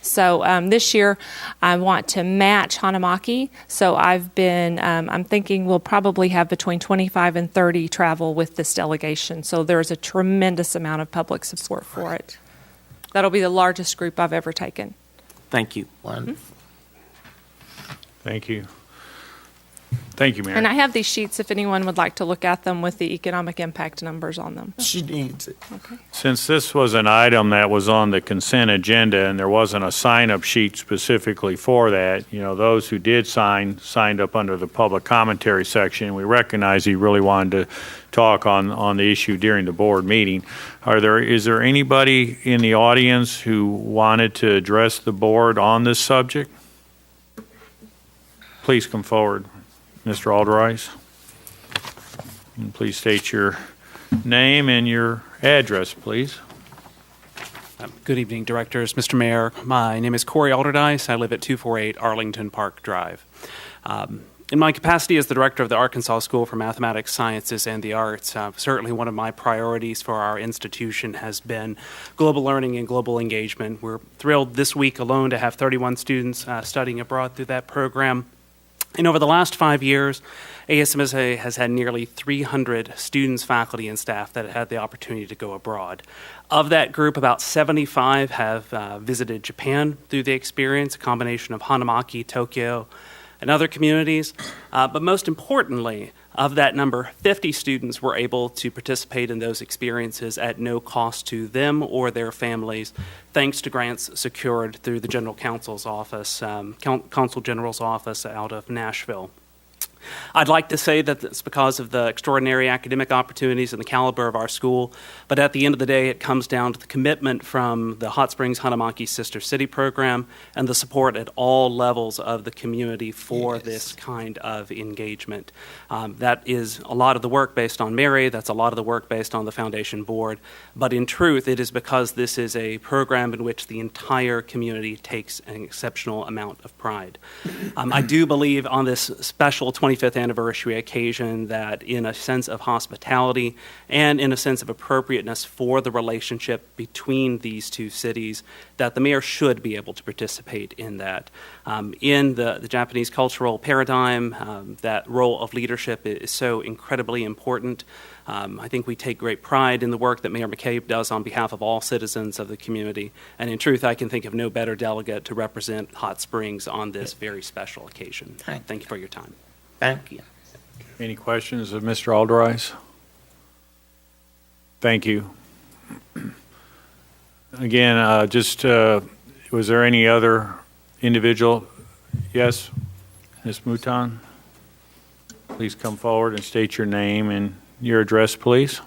So this year, I want to match Hanamaki. So I've been, I'm thinking we'll probably have between 25 and 30 travel with this delegation. So there's a tremendous amount of public support for it. That'll be the largest group I've ever taken. Thank you. Thank you. Thank you, Mary. And I have these sheets if anyone would like to look at them with the economic impact numbers on them. She needs it. Okay. Since this was an item that was on the consent agenda and there wasn't a sign-up sheet specifically for that, you know, those who did signed up under the public commentary section. We recognize he really wanted to talk on the issue during the board meeting. Is there anybody in the audience who wanted to address the board on this subject? Please come forward, Mr. Alderice. And please state your name and your address, please. Good evening, directors. Mr. Mayor, my name is Corey Alderdice. I live at 248 Arlington Park Drive. In my capacity as the director of the Arkansas School for Mathematics, Sciences, and the Arts, certainly one of my priorities for our institution has been global learning and global engagement. We're thrilled this week alone to have 31 students studying abroad through that program. And over the last 5 years, ASMSA has had nearly 300 students, faculty, and staff that have had the opportunity to go abroad. Of that group, about 75 have visited Japan through the experience, a combination of Hanamaki, Tokyo, and other communities. But most importantly, of that number, 50 students were able to participate in those experiences at no cost to them or their families, thanks to grants secured through the General Counsel's office, Consul General's office out of Nashville. I'd like to say that it's because of the extraordinary academic opportunities and the caliber of our school, but at the end of the day, it comes down to the commitment from the Hot Springs Hanamaki Sister City program and the support at all levels of the community for this kind of engagement. That is a lot of the work based on Mary, that's a lot of the work based on the Foundation Board, but in truth, it is because this is a program in which the entire community takes an exceptional amount of pride. I do believe on this special 25th anniversary occasion that in a sense of hospitality and in a sense of appropriateness for the relationship between these two cities, that the mayor should be able to participate in that. In the Japanese cultural paradigm, that role of leadership is so incredibly important. I think we take great pride in the work that Mayor McCabe does on behalf of all citizens of the community. And in truth, I can think of no better delegate to represent Hot Springs on this very special occasion. Thank you for your time. Thank you. Any questions of Mr. Alderdice? Thank you. Again, was there any other individual? Yes, Ms. Mouton? Please come forward and state your name and your address, please.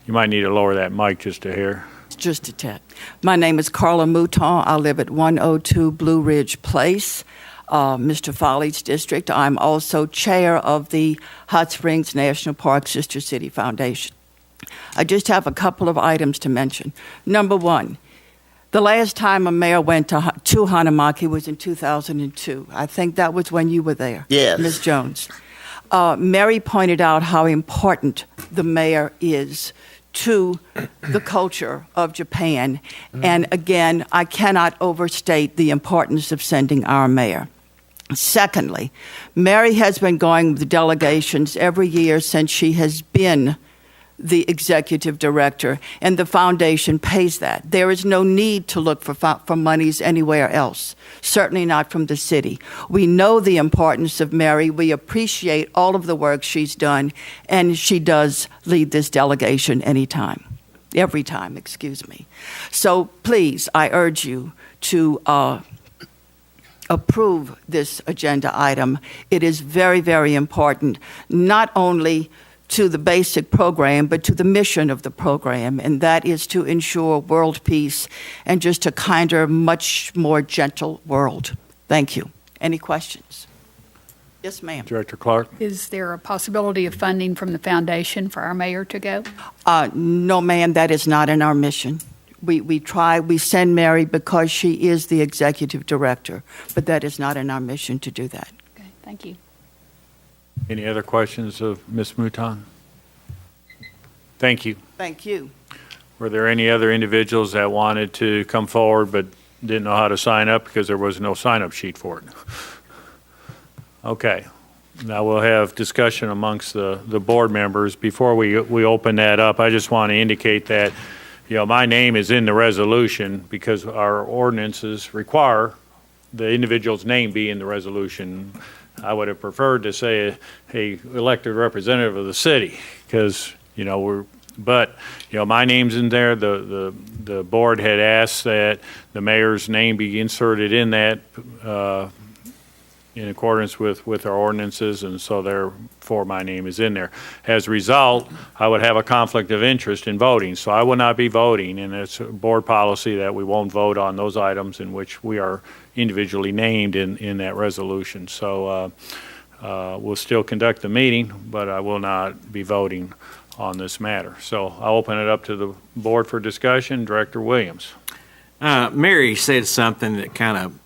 You might need to lower that mic just a hair. Just a tad. My name is Carla Mouton. I live at 102 Blue Ridge Place, Mr. Foley's district. I'm also chair of the Hot Springs National Park Sister City Foundation. I just have a couple of items to mention. Number one, the last time a mayor went to Hanamaki was in 2002. I think that was when you were there, yes, Ms. Jones. Mary pointed out how important the mayor is to the culture of Japan. And again, I cannot overstate the importance of sending our mayor. Secondly, Mary has been going with the delegations every year since she has been the executive director, and the foundation pays that. There is no need to look for monies anywhere else, certainly not from the city. We know the importance of Mary. We appreciate all of the work she's done, and she does lead this delegation every time, excuse me. So please, I urge you to approve this agenda item. It is very, very important, not only to the basic program, but to the mission of the program, and that is to ensure world peace and just a kinder, much more gentle world. Thank you. Any questions? Yes, ma'am. Director Clark? Is there a possibility of funding from the foundation for our mayor to go? No, ma'am, that is not in our mission. We send Mary because she is the executive director, but that is not in our mission to do that. Okay, thank you. Any other questions of Ms. Mouton? Thank you. Thank you. Were there any other individuals that wanted to come forward but didn't know how to sign up because there was no sign-up sheet for it? Okay. Now we'll have discussion amongst the board members. Before we open that up, I just want to indicate that, my name is in the resolution because our ordinances require the individual's name be in the resolution. I would have preferred to say a elected representative of the city because, my name's in there. The board had asked that the mayor's name be inserted in that in accordance with our ordinances, and so therefore my name is in there. As a result, I would have a conflict of interest in voting, so I will not be voting, and it's a board policy that we won't vote on those items in which we are individually named in that resolution. So we'll still conduct the meeting, but I will not be voting on this matter. So I'll open it up to the board for discussion. Director Williams. Mary said something that kind of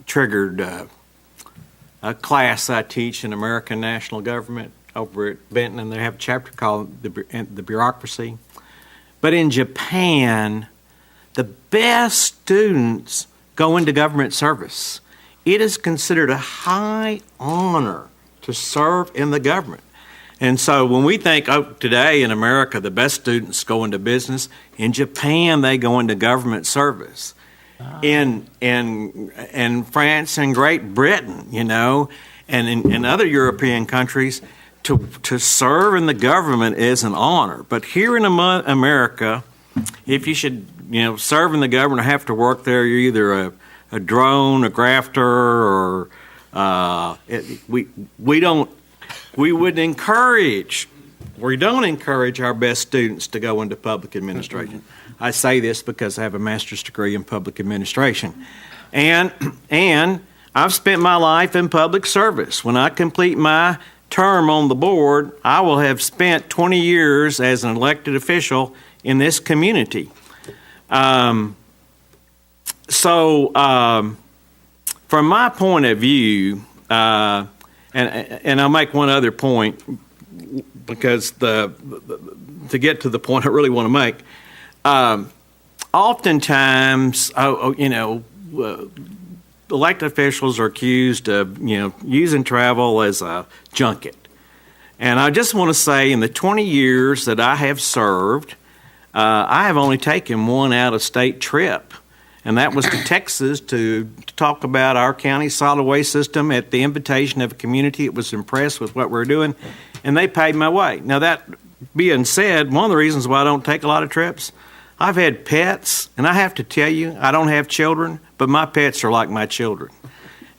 triggered a class I teach in American National Government over at Benton, and they have a chapter called the Bureaucracy. But in Japan, the best students go into government service. It is considered a high honor to serve in the government. And so when we think, today in America, the best students go into business, in Japan, they go into government service. In France and Great Britain, and in other European countries, to serve in the government is an honor. But here in America, if you should serve in the government or have to work there, you're either a drone, a grafter, or We wouldn't encourage. We don't encourage our best students to go into public administration. I say this because I have a master's degree in public administration. And I've spent my life in public service. When I complete my term on the board, I will have spent 20 years as an elected official in this community. From my point of view, and I'll make one other point, because to get to the point I really want to make, oftentimes, elected officials are accused of, using travel as a junket. And I just want to say, in the 20 years that I have served, I have only taken one out-of-state trip, and that was to Texas to talk about our county solid waste system at the invitation of a community that was impressed with what we were doing, and they paid my way. Now, that being said, one of the reasons why I don't take a lot of trips, I've had pets, and I have to tell you, I don't have children, but my pets are like my children.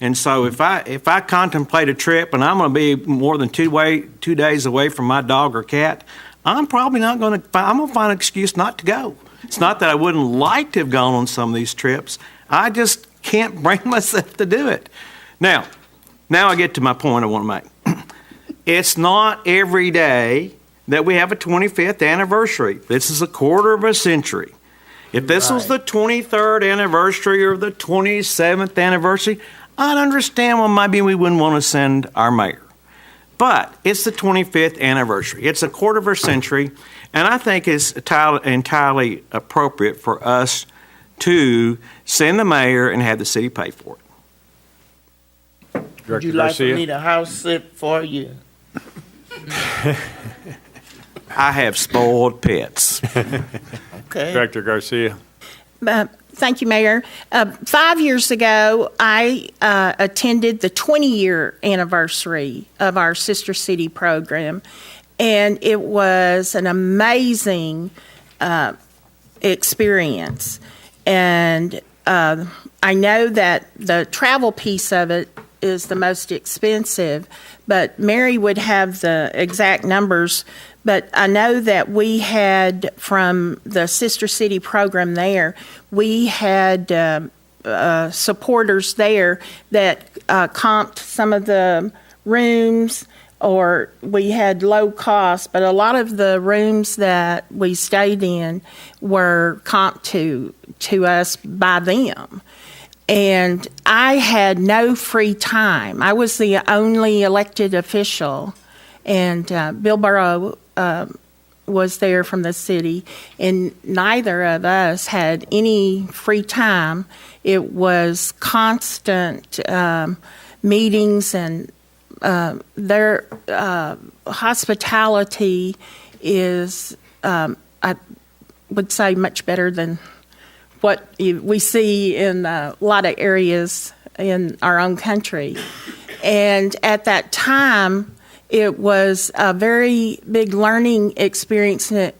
And so if I contemplate a trip and I'm going to be more than 2 days away from my dog or cat, I'm probably not going to, I'm going to find an excuse not to go. It's not that I wouldn't like to have gone on some of these trips. I just can't bring myself to do it. Now I get to my point I want to make. It's not every day that we have a 25th anniversary. This is a quarter of a century. If this was the 23rd anniversary or the 27th anniversary, I'd understand why maybe we wouldn't want to send our mayor. But it's the 25th anniversary. It's a quarter of a century, and I think it's entirely appropriate for us to send the mayor and have the city pay for it. Would you like for me to house sit for you? I have spoiled pets. Okay. Director Garcia. Thank you, Mayor. 5 years ago, I attended the 20-year anniversary of our Sister City program, and it was an amazing experience. And I know that the travel piece of it is the most expensive, but Mary would have the exact numbers. But I know that we had, from the Sister City program there, we had supporters there that comped some of the rooms, or we had low cost, but a lot of the rooms that we stayed in were comped to us by them. And I had no free time. I was the only elected official, and Bill Burrow was there from the city, and neither of us had any free time. It was constant meetings, and their hospitality is, I would say, much better than what we see in a lot of areas in our own country. And at that time, it was a very big learning experience that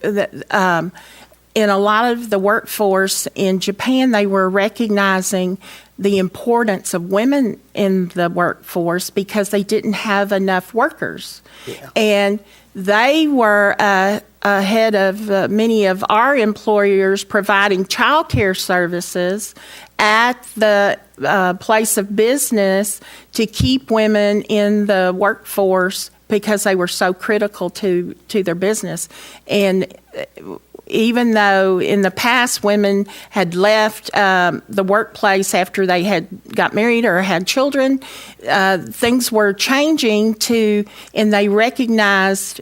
in a lot of the workforce in Japan, they were recognizing the importance of women in the workforce because they didn't have enough workers. Yeah. And they were ahead of many of our employers providing child care services at the place of business to keep women in the workforce because they were so critical to their business. And even though in the past women had left the workplace after they had got married or had children, things were changing and they recognized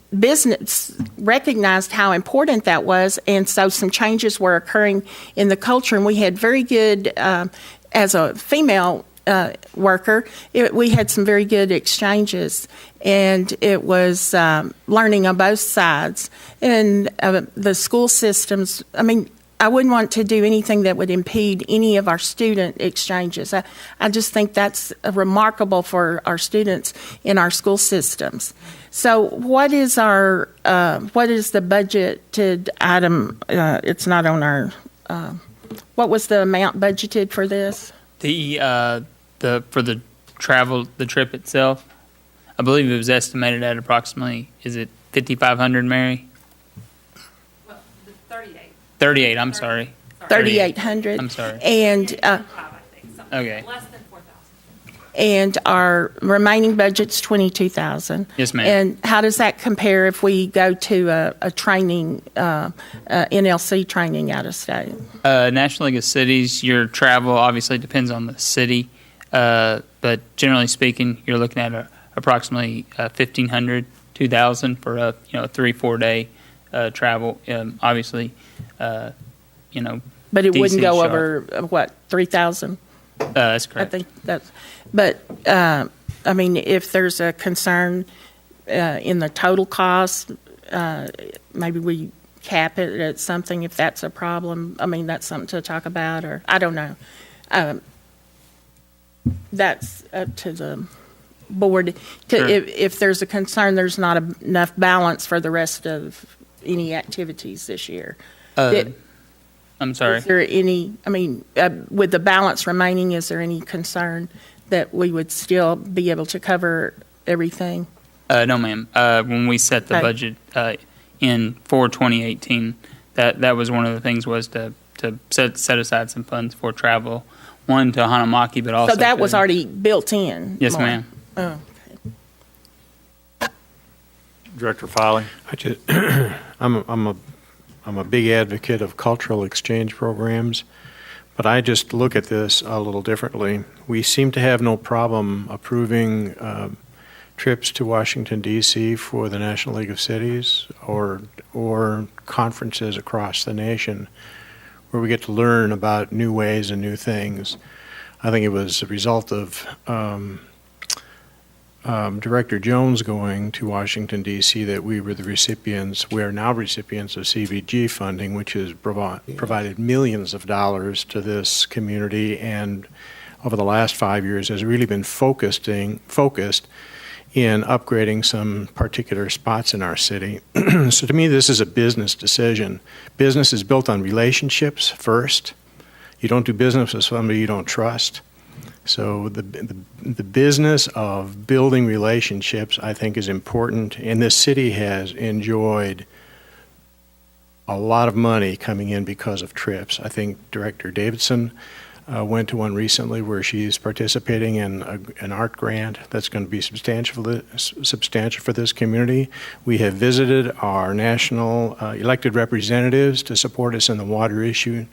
how important that was, and so some changes were occurring in the culture, and we had very good, as a female worker, we had some very good exchanges, and it was learning on both sides. And the school systems, I mean, I wouldn't want to do anything that would impede any of our student exchanges. I just think that's remarkable for our students in our school systems. So what is the budgeted item? It's not on our, what was the amount budgeted for this? For the the trip itself, I believe it was estimated at approximately, is it 5,500, Mary? Well, 38. 38, I'm sorry. 3,800. I'm sorry. And Okay. Less than 4,000. and our remaining budget's 22,000. Yes, ma'am. And how does that compare if we go to a training, NLC training out of state? National League of Cities, your travel obviously depends on the city, but generally speaking, you're looking at approximately 1,500, 2,000 for a 3-4 day travel. Obviously, But it wouldn't DC go shot. over, what, 3,000? That's correct. I think that's, but, I mean, if there's a concern in the total cost, maybe we cap it at something if that's a problem. I mean, that's something to talk about, or, I don't know. That's up to the board. Sure. If there's a concern, there's not enough balance for the rest of any activities this year. I'm sorry. Is there any, I mean, with the balance remaining, is there any concern that we would still be able to cover everything? No, ma'am. When we set the Okay. budget for 2018, that was one of the things was to set aside some funds for travel, one to Hanamaki, but also So that was to- already built in? Yes, Lauren? ma'am. Oh. Director Foley. I'm a big advocate of cultural exchange programs, but I just look at this a little differently. We seem to have no problem approving trips to Washington, D.C. for the National League of Cities or conferences across the nation where we get to learn about new ways and new things. I think it was a result of Director Jones going to Washington, D.C. that we were the recipients, we are now recipients of CVG funding, which has provided millions of dollars to this community, and over the last 5 years has really been focused in upgrading some particular spots in our city. So to me, this is a business decision. Business is built on relationships first. You don't do business with somebody you don't trust. So the business of building relationships, I think, is important, and this city has enjoyed a lot of money coming in because of trips. I think Director Davidson went to one recently where she's participating in an art grant that's going to be substantial for this community. We have visited our national elected representatives to support us in the water issue.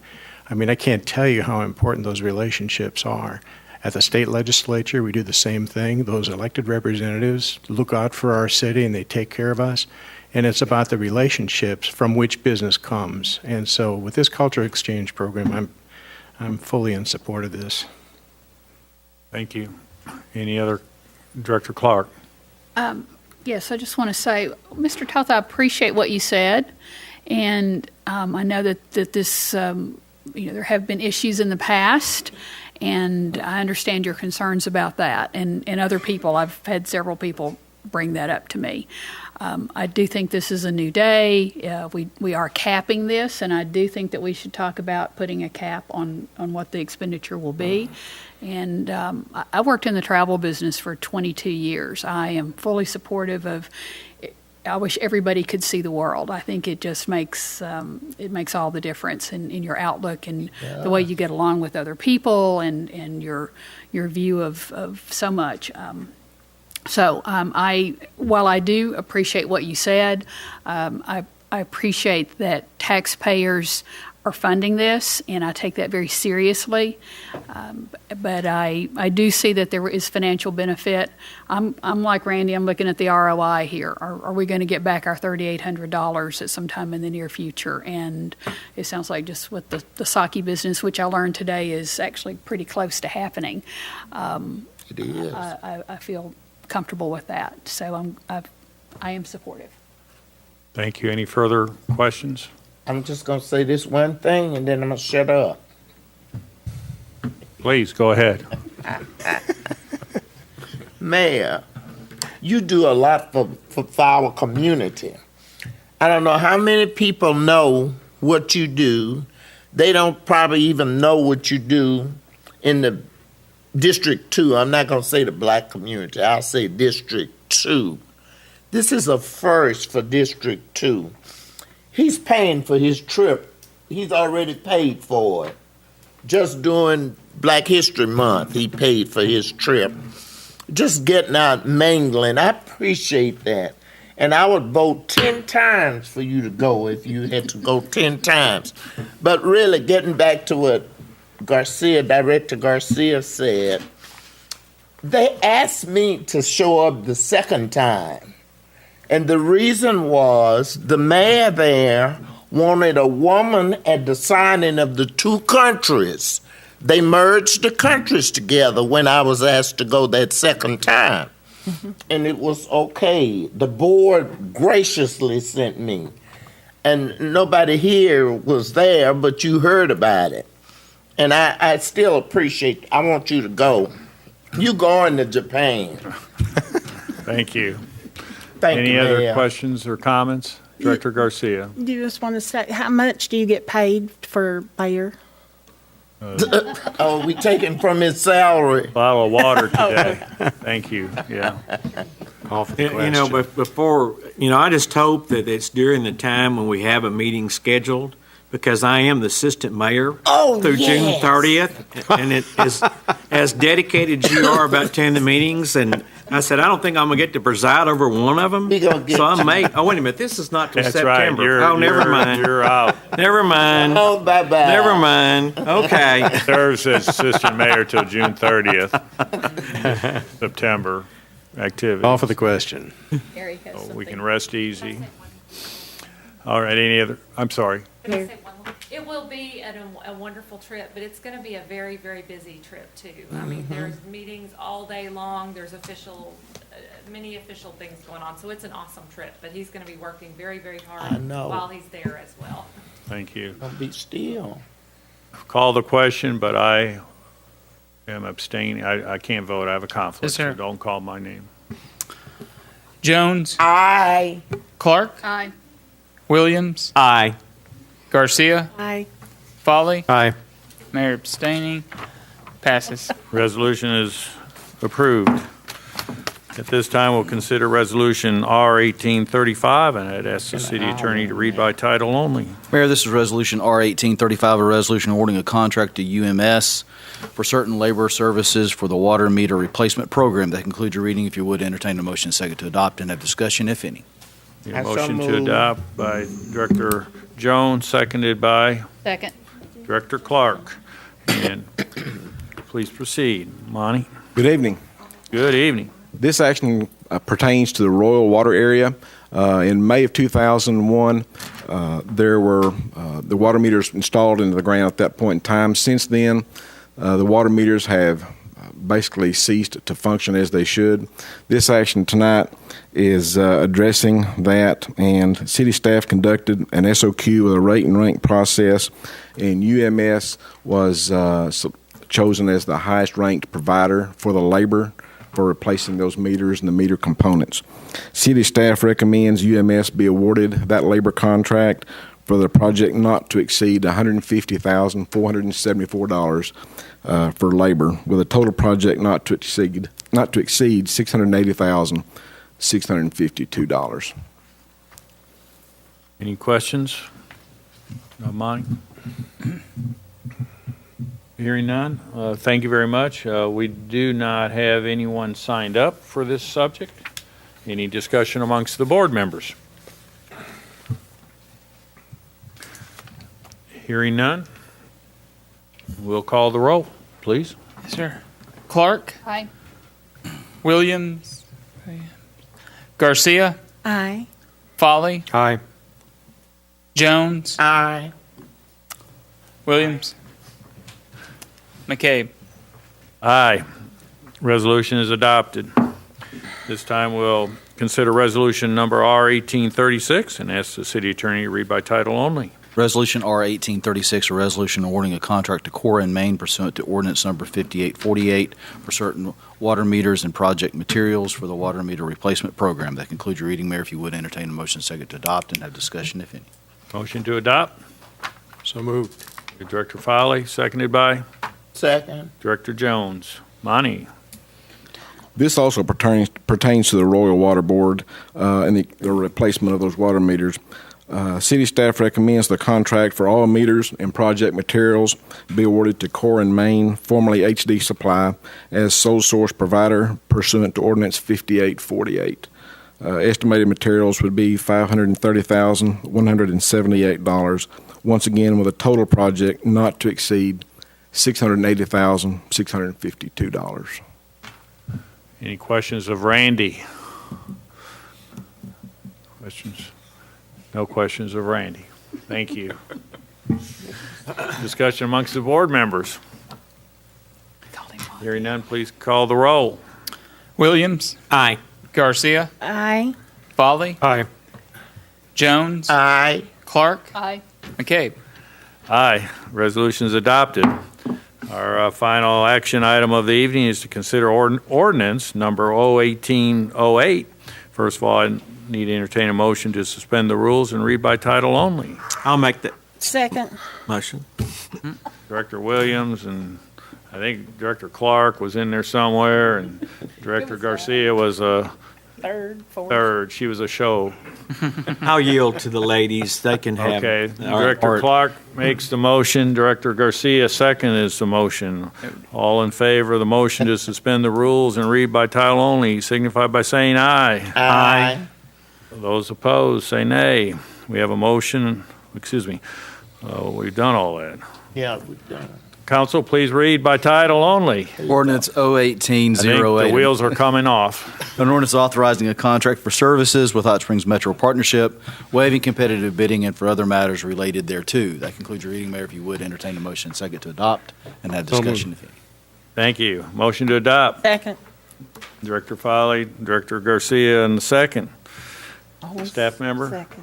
I mean, I can't tell you how important those relationships are. At the state legislature, we do the same thing. Those elected representatives look out for our city and they take care of us. And it's about the relationships from which business comes. And so with this culture exchange program, I'm fully in support of this. Thank you. Any other? Director Clark. Yes, I just want to say, Mr. Toth, I appreciate what you said. And I know that this, there have been issues in the past. And I understand your concerns about that. And other people, I've had several people bring that up to me. I do think this is a new day. We are capping this, and I do think that we should talk about putting a cap on what the expenditure will be. And I worked in the travel business for 22 years. I am fully supportive of I wish everybody could see the world. I think it just makes all the difference in your outlook and the way you get along with other people and your view of so much. While I do appreciate what you said, I appreciate that taxpayers are funding this, and I take that very seriously. But I do see that there is financial benefit. I'm like Randy. I'm looking at the ROI here. Are we going to get back our $3,800 at some time in the near future? And it sounds like just with the sake business, which I learned today is actually pretty close to happening. It is. I feel comfortable with that. So I am supportive. Thank you. Any further questions? I'm just going to say this one thing, and then I'm going to shut up. Please, go ahead. Mayor, you do a lot for our community. I don't know how many people know what you do. They don't probably even know what you do in the District 2. I'm not going to say the black community. I'll say District 2. This is a first for District 2. He's paying for his trip. He's already paid for it. Just during Black History Month, he paid for his trip. Just getting out, mingling. I appreciate that. And I would vote 10 times for you to go if you had to go 10 times. But really, getting back to what Director Garcia said, they asked me to show up the second time. And the reason was the mayor there wanted a woman at the signing of the two countries. They merged the countries together when I was asked to go that second time. And it was okay. The board graciously sent me. And nobody here was there, but you heard about it. And I still appreciate, I want you to go. You going to Japan. Thank you. Thank Any you, other Mayor. questions or comments? Director Garcia. Do you just want to say, how much do you get paid for Bayer? Oh, we taking from his salary. Bottle of water today. Thank you. Yeah. You know, but before, I just hope that it's during the time when we have a meeting scheduled, because I am the assistant mayor through June 30th, and it is as dedicated as you are about attending the meetings. And I said, I don't think I'm going to get to preside over one of them. So I may. Oh, wait a minute. This is not till That's September. right. Never mind. You're out. Never mind. Oh, bye-bye. Never mind. Okay. Serves as assistant mayor till June 30th. September activity. Call for the question. So we can rest easy. All right. Any other? I'm sorry. It will be a wonderful trip, but it's going to be a very, very busy trip too. I mean, there's meetings all day long. There's many official things going on. So it's an awesome trip, but he's going to be working very, very hard while he's there as well. Thank you. Don't be still. Call the question, but I am abstaining. I can't vote. I have a conflict. Yes, sir. So don't call my name. Jones. Aye. Clark. Aye. Williams. Aye. Garcia. Aye. Folly. Aye. Mayor abstaining. Passes. Resolution is approved. At this time, we'll consider Resolution R 1835, and I'd ask the city attorney to read by title only. Mayor, this is Resolution R 1835, a resolution awarding a contract to UMS for certain labor services for the water meter replacement program. That concludes your reading. If you would, entertain a motion second to adopt and have discussion, if any. A motion to adopt by Director Jones, seconded by Second. Director Clark. And please proceed. Monty? Good evening. Good evening. This action pertains to the Royal Water area. In May of 2001, there were the water meters installed into the ground at that point in time. Since then, the water meters have basically ceased to function as they should. This action tonight is addressing that, and city staff conducted an SOQ with a rate and rank process, and UMS was chosen as the highest ranked provider for the labor for replacing those meters and the meter components. City staff recommends UMS be awarded that labor contract for the project not to exceed $150,474 for labor, with a total project not to exceed $680,652. Any questions? Monty? Hearing none, thank you very much. We do not have anyone signed up for this subject. Any discussion amongst the board members? Hearing none, we'll call the roll, please. Yes, sir. Clark. Aye. Williams. Garcia. Aye. Folly. Aye. Jones. Aye. Williams. McCabe. Aye. Resolution is adopted. This time we'll consider resolution number R 1836 and ask the city attorney to read by title only. Resolution R 1836, a resolution awarding a contract to Cora in Maine pursuant to ordinance number 5848 for certain water meters and project materials for the water meter replacement program. That concludes your reading, Mayor. If you would, entertain a motion second to adopt and have discussion, if any. Motion to adopt. So moved. Director Foley, seconded by Second. Director Jones. Monty. This also pertains to the Royal Water Board and the replacement of those water meters. City staff recommends the contract for all meters and project materials be awarded to Core and Main, formerly HD Supply, as sole source provider pursuant to Ordinance 5848. Estimated materials would be $530,178, once again with a total project not to exceed $680,652. Any questions of Randy? Questions? No questions of Randy. Thank you. Discussion amongst the board members. Hearing none, please call the roll. Williams. Aye. Garcia. Aye. Foley. Aye. Jones. Aye. Clark. Aye. McCabe. Aye. Resolution is adopted. Our final action item of the evening is to consider ordinance number 01808. First of all, I need to entertain a motion to suspend the rules and read by title only. I'll make that Second. motion. Director Williams and I think Director Clark was in there somewhere, and Director Garcia was a Third, fourth. third. She was a show. I'll yield to the ladies. They can have. Okay. Director Clark makes the motion. Director Garcia seconds the motion. All in favor of the motion to suspend the rules and read by title only signify by saying aye. Aye. Those opposed say nay. We have a motion. Excuse me. We've done all that. Yeah, we've done it. Council, please read by title only. Ordinance I think 01808. the wheels are coming off. An ordinance authorizing a contract for services with Hot Springs Metro Partnership, waiving competitive bidding, and for other matters related thereto. That concludes your reading, Mayor. If you would, entertain a motion second to adopt and have discussion. Thank you. Motion to adopt. Second. Director Foley, Director Garcia, and the second. Staff member, Second.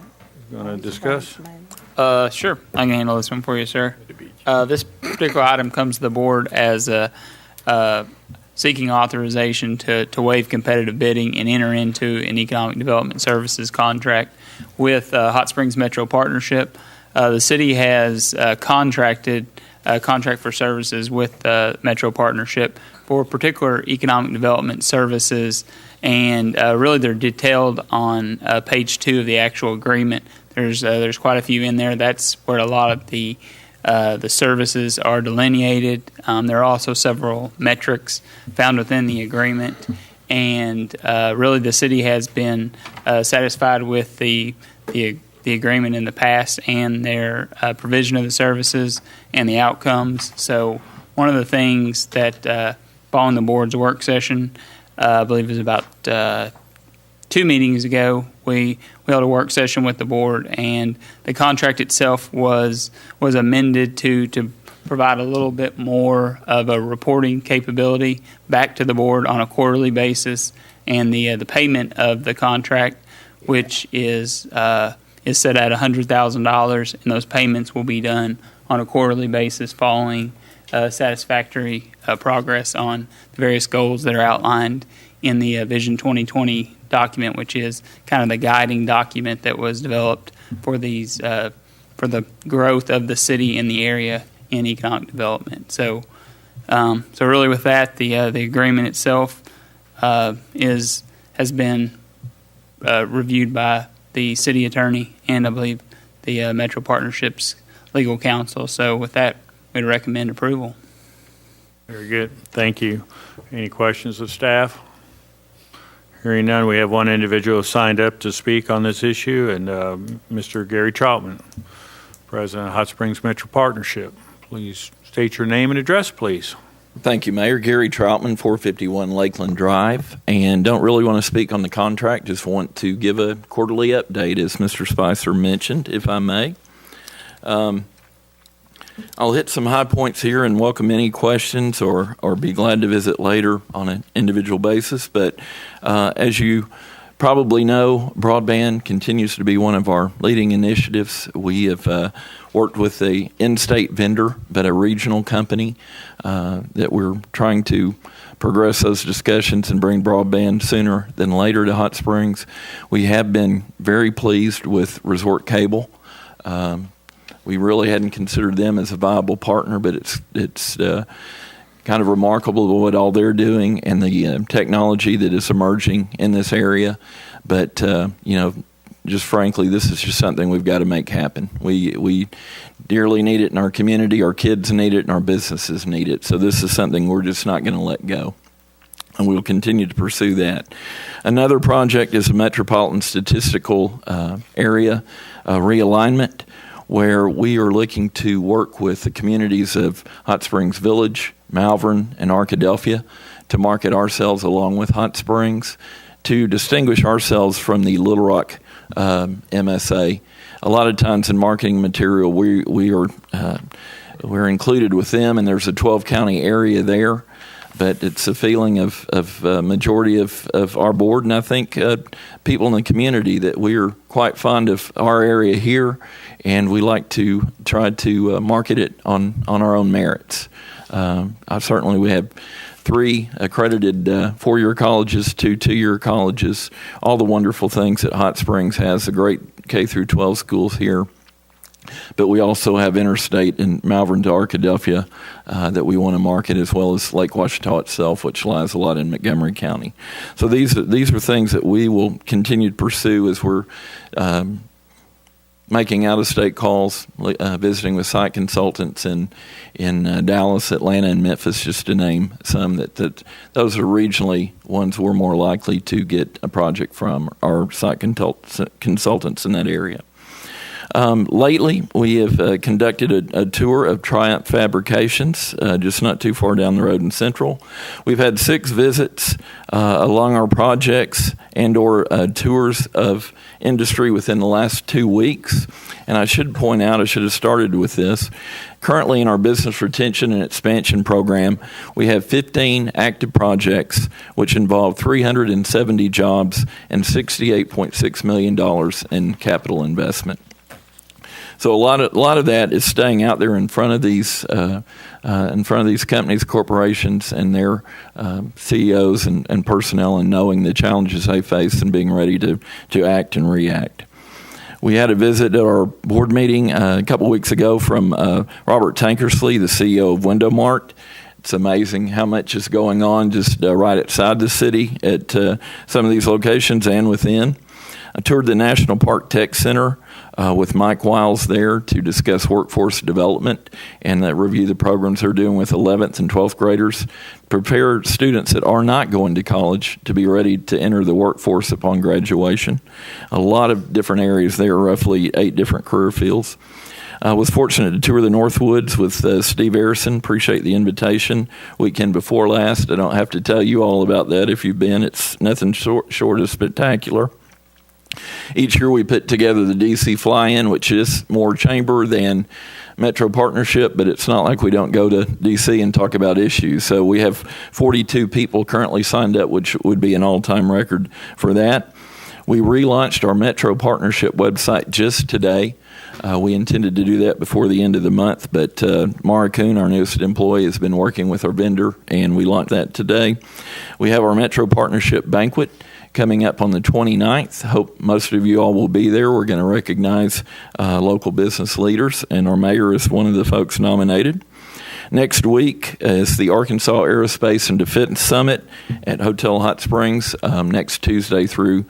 going to discuss? Sure. I can handle this one for you, sir. This particular item comes to the board as seeking authorization to waive competitive bidding and enter into an economic development services contract with Hot Springs Metro Partnership. The city has contracted a contract for services with Metro Partnership for particular economic development services, and really they're detailed on page 2 of the actual agreement. There's quite a few in there. That's where a lot of the services are delineated. There are also several metrics found within the agreement, and really the city has been satisfied with the agreement in the past and their provision of the services and the outcomes. So one of the things that following the board's work session, I believe it was about 2 meetings ago, we held a work session with the board, and the contract itself was amended to provide a little bit more of a reporting capability back to the board on a quarterly basis, and the payment of the contract, which is set at $100,000, and those payments will be done on a quarterly basis following satisfactory progress on the various goals that are outlined in the Vision 2020 document, which is kind of the guiding document that was developed for these for the growth of the city in the area in economic development. So really with that, the agreement itself has been reviewed by the city attorney and I believe the Metro Partnership's legal counsel. So with that, we'd recommend approval. Very good. Thank you. Any questions of staff? Hearing none, we have one individual signed up to speak on this issue, and Mr. Gary Troutman, President of Hot Springs Metro Partnership. Please state your name and address, please. Thank you, Mayor. Gary Troutman, 451 Lakeland Drive, and don't really want to speak on the contract, just want to give a quarterly update, as Mr. Spicer mentioned, if I may. I'll hit some high points here and welcome any questions or be glad to visit later on an individual basis. But as you probably know, broadband continues to be one of our leading initiatives. We have worked with a in-state vendor, but a regional company that we're trying to progress those discussions and bring broadband sooner than later to Hot Springs. We have been very pleased with Resort Cable. We really hadn't considered them as a viable partner, but it's kind kind of remarkable what all they're doing and the technology that is emerging in this area. But, just frankly, this is just something we've got to make happen. We dearly need it in our community, our kids need it, and our businesses need it. So this is something we're just not going to let go. And we'll continue to pursue that. Another project is a metropolitan statistical area realignment, where we are looking to work with the communities of Hot Springs Village, Malvern, and Arkadelphia to market ourselves along with Hot Springs, to distinguish ourselves from the Little Rock MSA. A lot of times in marketing material, we're included with them, and there's a 12-county area there. But it's a feeling of majority of our board, and I think people in the community, that we're quite fond of our area here, and we like to try to market it on our own merits. We have 3 accredited four-year colleges, 2 two-year colleges, all the wonderful things that Hot Springs has, the great K-12 schools here. But we also have interstate in Malvern to Arkadelphia that we want to market, as well as Lake Ouachita itself, which lies a lot in Montgomery County. So these are things that we will continue to pursue as we're making out-of-state calls, visiting with site consultants in Dallas, Atlanta, and Memphis, just to name some. That those are regionally ones we're more likely to get a project from, our site consultants in that area. Lately, we have conducted a tour of Triumph Fabrications, just not too far down the road in Central. We've had 6 visits along our projects and/or tours of industry within the last 2 weeks. And I should point out, I should have started with this. Currently in our business retention and expansion program, we have 15 active projects which involve 370 jobs and $68.6 million in capital investment. So a lot of that is staying out there in front of these companies, corporations, and their CEOs and personnel, and knowing the challenges they face and being ready to act and react. We had a visit at our board meeting a couple weeks ago from Robert Tankersley, the CEO of Window Mart. It's amazing how much is going on just right outside the city at some of these locations and within. I toured the National Park Tech Center with Mike Wiles there to discuss workforce development and review the programs they're doing with 11th and 12th graders, prepare students that are not going to college to be ready to enter the workforce upon graduation. A lot of different areas there, roughly 8 different career fields. I was fortunate to tour the Northwoods with Steve Harrison. Appreciate the invitation. Weekend before last. I don't have to tell you all about that if you've been. It's nothing short of spectacular. Each year we put together the DC Fly-In, which is more chamber than Metro Partnership, but it's not like we don't go to DC and talk about issues. So we have 42 people currently signed up, which would be an all-time record for that. We relaunched our Metro Partnership website just today. We intended to do that before the end of the month, but Mara Kuhn, our newest employee, has been working with our vendor, and we launched that today. We have our Metro Partnership Banquet coming up on the 29th. Hope most of you all will be there. We're going to recognize local business leaders, and our mayor is one of the folks nominated. Next week is the Arkansas Aerospace and Defense Summit at Hotel Hot Springs, next Tuesday through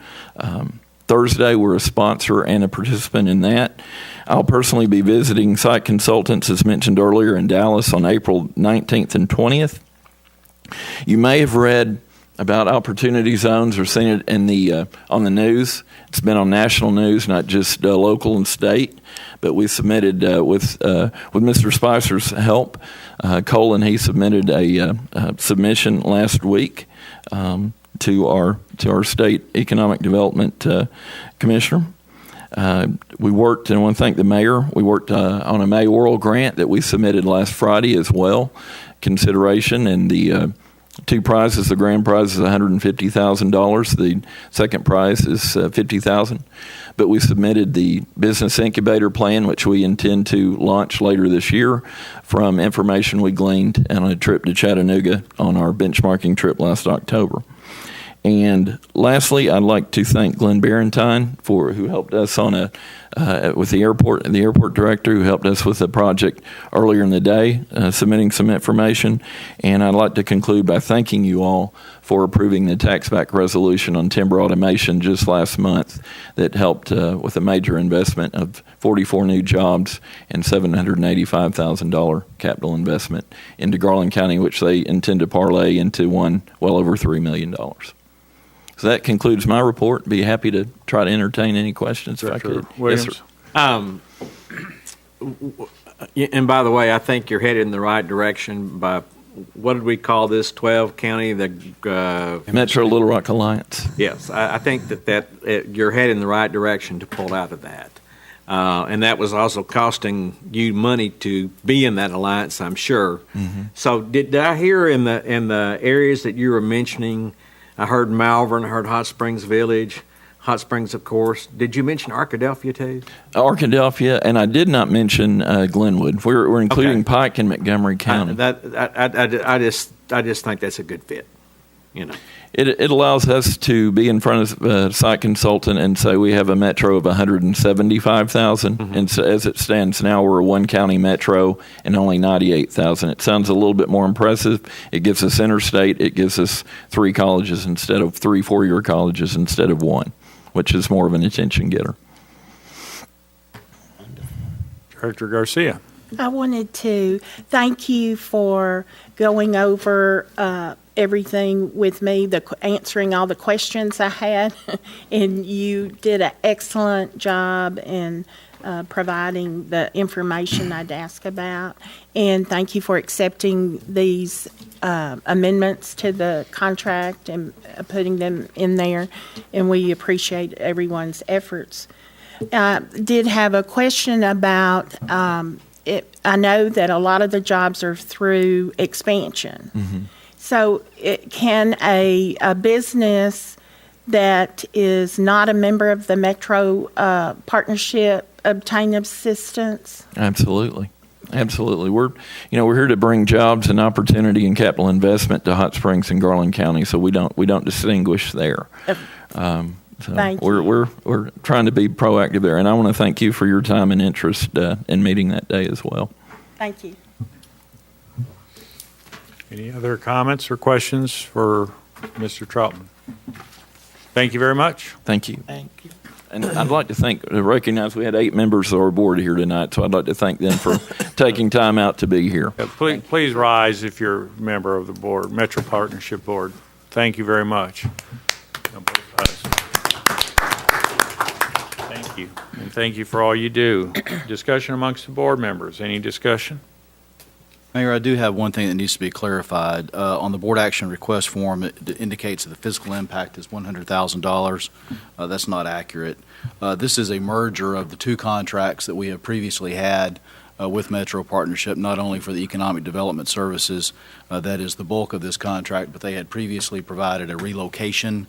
Thursday. We're a sponsor and a participant in that. I'll personally be visiting site consultants, as mentioned earlier, in Dallas on April 19th and 20th. You may have read about opportunity zones or seen it in the on the news. It's been on national news, not just local and state. But we submitted with Mr. Spicer's help. Colin, he submitted a submission last week to our state economic development commissioner. We worked, and I want to thank the mayor. We worked on a mayoral grant that we submitted last Friday as well. Consideration, and the 2 prizes. The grand prize is $150,000. The second prize is $50,000. But we submitted the business incubator plan, which we intend to launch later this year, from information we gleaned on a trip to Chattanooga on our benchmarking trip last October. And lastly, I'd like to thank Glenn Barentine who helped us on with the airport director who helped us with the project earlier in the day, submitting some information. And I'd like to conclude by thanking you all for approving the tax back resolution on timber automation just last month that helped with a major investment of 44 new jobs and $785,000 capital investment into Garland County, which they intend to parlay into one well over $3 million. So that concludes my report. Be happy to try to entertain any questions if I could. Williams. Yes, sir. And by the way, I think you're headed in the right direction by, what did we call this, 12 county? Metro Little Rock Alliance. Yes, I think that you're headed in the right direction to pull out of that. And that was also costing you money to be in that alliance, I'm sure. Mm-hmm. So did I hear in the areas that you were mentioning, I heard Malvern, I heard Hot Springs Village, Hot Springs, of course. Did you mention Arkadelphia too? Arkadelphia, and I did not mention Glenwood. We're including Pike and Montgomery County. I just think that's a good fit. You know, it allows us to be in front of a site consultant and say we have a metro of 175,000, Mm-hmm. and so as it stands now, we're a one county metro and only 98,000. It sounds a little bit more impressive. It gives us interstate. It gives us 3 colleges instead of 3 4-year colleges instead of 1, which is more of an attention getter. Director Garcia. I wanted to thank you for going over everything with me, answering all the questions I had, and you did an excellent job in providing the information I'd asked about. And thank you for accepting these amendments to the contract and putting them in there, and we appreciate everyone's efforts. Did have a question about I know that a lot of the jobs are through expansion. Mm-hmm. So can a business that is not a member of the Metro Partnership obtain assistance? Absolutely. We're here to bring jobs and opportunity and capital investment to Hot Springs and Garland County, so we don't distinguish there. So Thank we're trying to be proactive there, and I want to thank you for your time and interest in meeting that day as well. Thank you. Any other comments or questions for Mr. Troutman? Thank you very much. Thank you. Thank you. And I'd like to recognize we had 8 members of our board here tonight, so I'd like to thank them for taking time out to be here. Please rise if you're a member of the board, Metro Partnership Board. Thank you very much. Thank you. And thank you for all you do. Discussion amongst the board members. Any discussion? Mayor, I do have one thing that needs to be clarified. On the board action request form, it indicates that the fiscal impact is $100,000. That's not accurate. This is a merger of the 2 contracts that we have previously had with Metro Partnership, not only for the economic development services, that is the bulk of this contract, but they had previously provided a relocation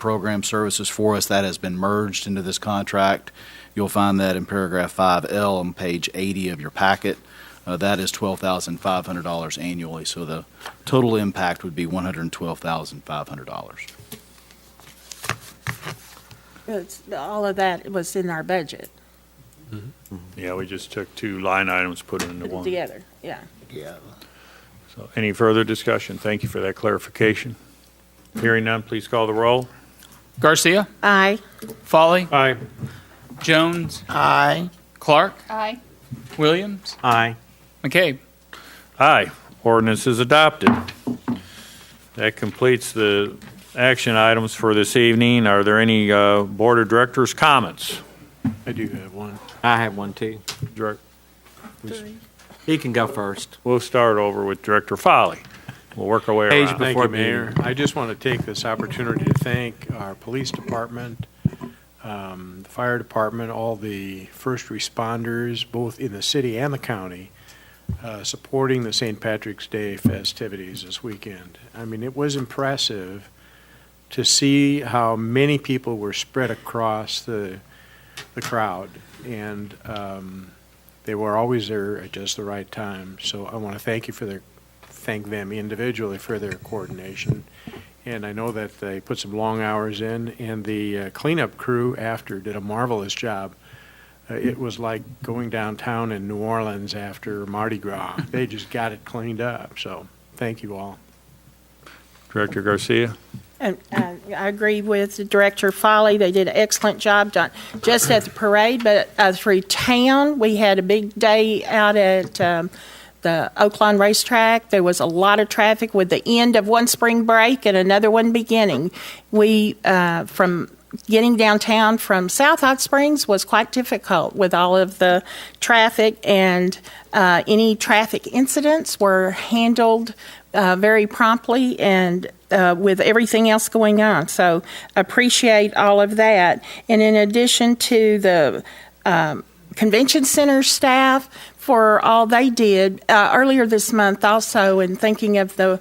program services for us. That has been merged into this contract. You'll find that in paragraph 5L on page 80 of your packet. That is $12,500 annually, so the total impact would be $112,500. All of that was in our budget. Mm-hmm. Yeah, we just took 2 line items, put them into one. Together, yeah. So any further discussion? Thank you for that clarification. Hearing none, please call the roll. Garcia. Aye. Foley. Aye. Jones. Aye. Clark. Aye. Williams. Aye. McCabe. Aye. Ordinance is adopted. That completes the action items for this evening. Are there any Board of Directors comments? I do have one. I have one too. He can go first. We'll start over with Director Foley. We'll work our way around. Thank you, Mayor. I just want to take this opportunity to thank our police department, the fire department, all the first responders, both in the city and the county, supporting the St. Patrick's Day festivities this weekend. I mean, it was impressive to see how many people were spread across the crowd, and they were always there at just the right time. So I want to thank them individually for their coordination and I know that they put some long hours in, and the cleanup crew after did a marvelous job. It was like going downtown in New Orleans after Mardi Gras. They just got it cleaned up, so thank you all. Director Garcia? And I agree with Director Foley. They did an excellent job, not just at the parade, but through town. We had a big day out at the Oaklawn Racetrack. There was a lot of traffic with the end of one spring break and another one beginning. We, from getting downtown from South Hot Springs was quite difficult with all of the traffic, and any traffic incidents were handled very promptly and with everything else going on. So appreciate all of that. And in addition to the convention center staff for all they did earlier this month also, in thinking of the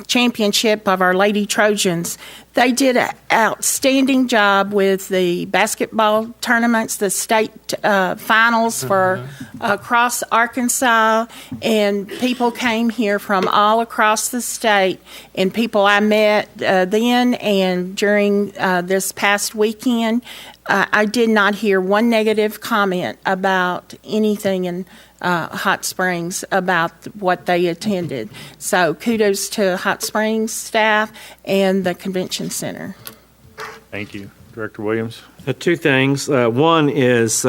championship of our Lady Trojans, they did an outstanding job with the basketball tournaments, the state finals for across Arkansas, and people came here from all across the state, and people I met then and during this past weekend. I did not hear one negative comment about anything in Hot Springs about what they attended. So kudos to Hot Springs staff and the convention center. Thank you. Director Williams? Two things. One is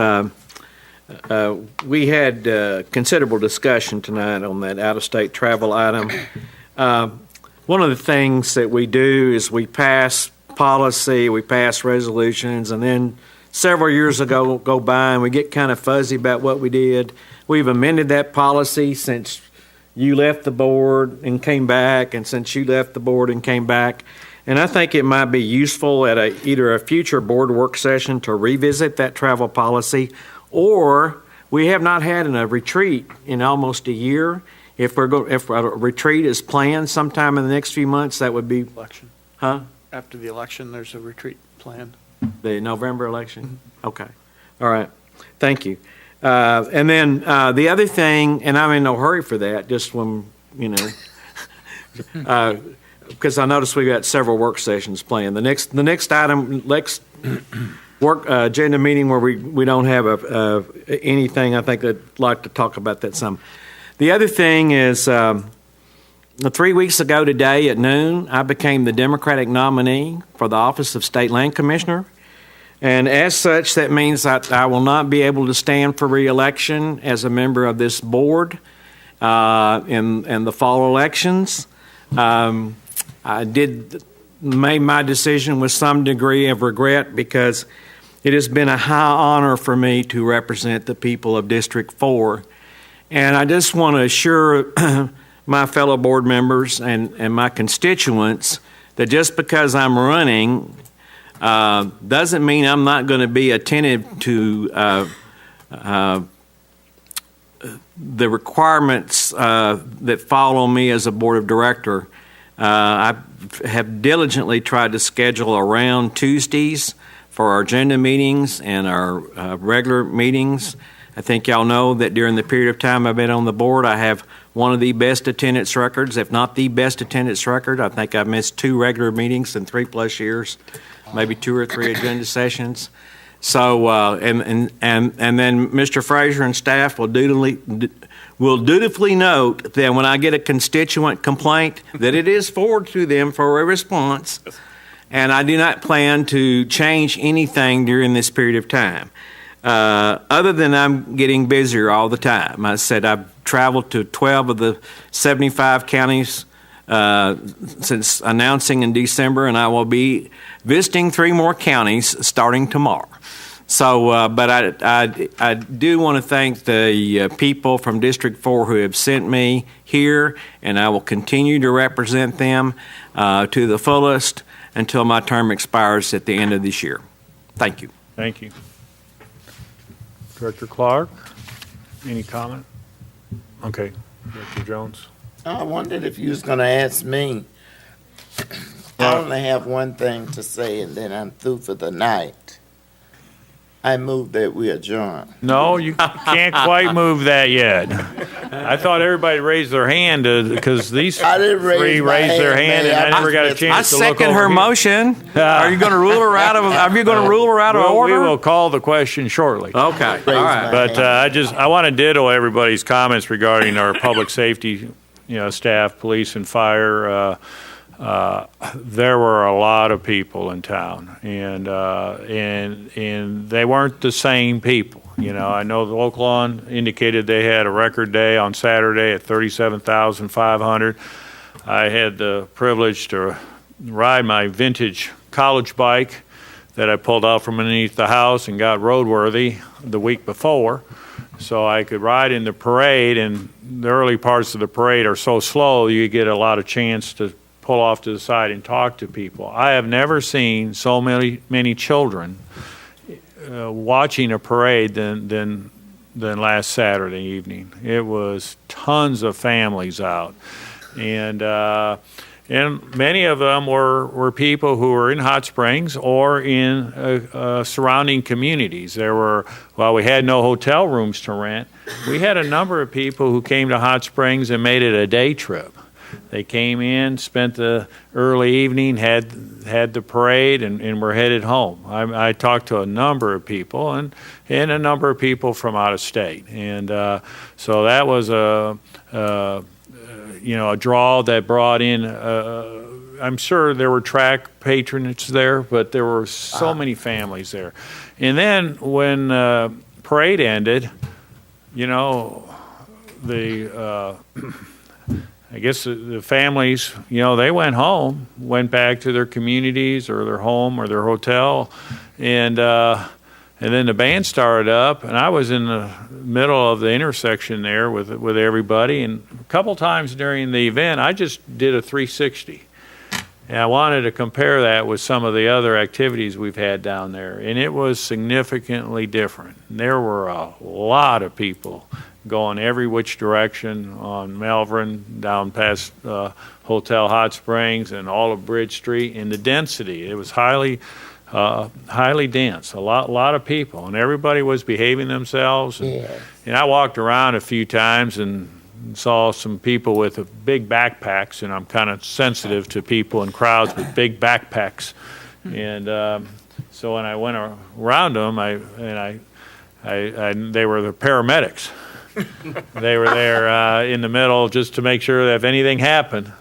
we had considerable discussion tonight on that out-of-state travel item. One of the things that we do is we pass policy, we pass resolutions, and then several years ago go by and we get kind of fuzzy about what we did. We've amended that policy since you left the board and came back, and since you left the board and came back. And I think it might be useful at either a future board work session to revisit that travel policy, or we have not had a retreat in almost a year. If a retreat is planned sometime in the next few months, that would be election. Huh? After the election, there's a retreat planned. The November election? Okay. All right. Thank you. And then the other thing, and I'm in no hurry for that, just when, because I noticed we've got several work sessions planned. The next work agenda meeting where we don't have anything, I think I'd like to talk about that some. The other thing is 3 weeks ago today at noon, I became the Democratic nominee for the office of State Land Commissioner. And as such, that means that I will not be able to stand for re-election as a member of this board in the fall elections. I did make my decision with some degree of regret because it has been a high honor for me to represent the people of District 4. And I just want to assure my fellow board members and my constituents that just because I'm running doesn't mean I'm not going to be attentive to the requirements that fall on me as a board of director. I have diligently tried to schedule around Tuesdays for our agenda meetings and our regular meetings. I think y'all know that during the period of time I've been on the board, I have one of the best attendance records, if not the best attendance record. I think I've missed 2 regular meetings in 3+ years, maybe 2 or 3 agenda sessions. So, and then Mr. Frazier and staff will dutifully note that when I get a constituent complaint, that it is forwarded to them for a response, and I do not plan to change anything during this period of time. Other than I'm getting busier all the time. I said I've traveled to 12 of the 75 counties since announcing in December, and I will be visiting 3 more counties starting tomorrow. So, but I do want to thank the people from District 4 who have sent me here, and I will continue to represent them to the fullest until my term expires at the end of this year. Thank you. Thank you. Director Clark, any comment? Okay. Director Jones? I wondered if you was going to ask me. I only have one thing to say, and then I'm through for the night. I move that we adjourn. No, you can't quite move that yet. I thought everybody raised their hand because these I didn't raise three my raised their hand, hand, and man. I never got a I chance to look second over her here. motion. Are you going to rule her out of? Are you going to rule her out of Well, order? We will call the question shortly. Okay, all right. But I want to ditto everybody's comments regarding our public safety, staff, police, and fire. There were a lot of people in town, and they weren't the same people. I know the Oak Lawn indicated they had a record day on Saturday at 37,500. I had the privilege to ride my vintage college bike that I pulled out from underneath the house and got roadworthy the week before, so I could ride in the parade. And the early parts of the parade are so slow, you get a lot of chance to pull off to the side and talk to people. I have never seen so many children watching a parade than last Saturday evening. It was tons of families out, and many of them were people who were in Hot Springs or in surrounding communities. While we had no hotel rooms to rent, we had a number of people who came to Hot Springs and made it a day trip. They came in, spent the early evening, had the parade, and were headed home. I talked to a number of people, and a number of people from out of state, and so that was a draw that brought in. I'm sure there were track patrons there, but there were so many families there. And then when parade ended, I guess the families, they went home, went back to their communities or their home or their hotel, and then the band started up, and I was in the middle of the intersection there with everybody, and a couple times during the event, I just did a 360. And I wanted to compare that with some of the other activities we've had down there, and it was significantly different. There were a lot of people going every which direction on Melbourne, down past Hotel Hot Springs and all of Bridge Street, and the density. It was highly dense, a lot of people, and everybody was behaving themselves. And I walked around a few times and saw some people with big backpacks, and I'm kind of sensitive to people in crowds with big backpacks. And so when I went around them, they were the paramedics. They were there in the middle just to make sure that if anything happened,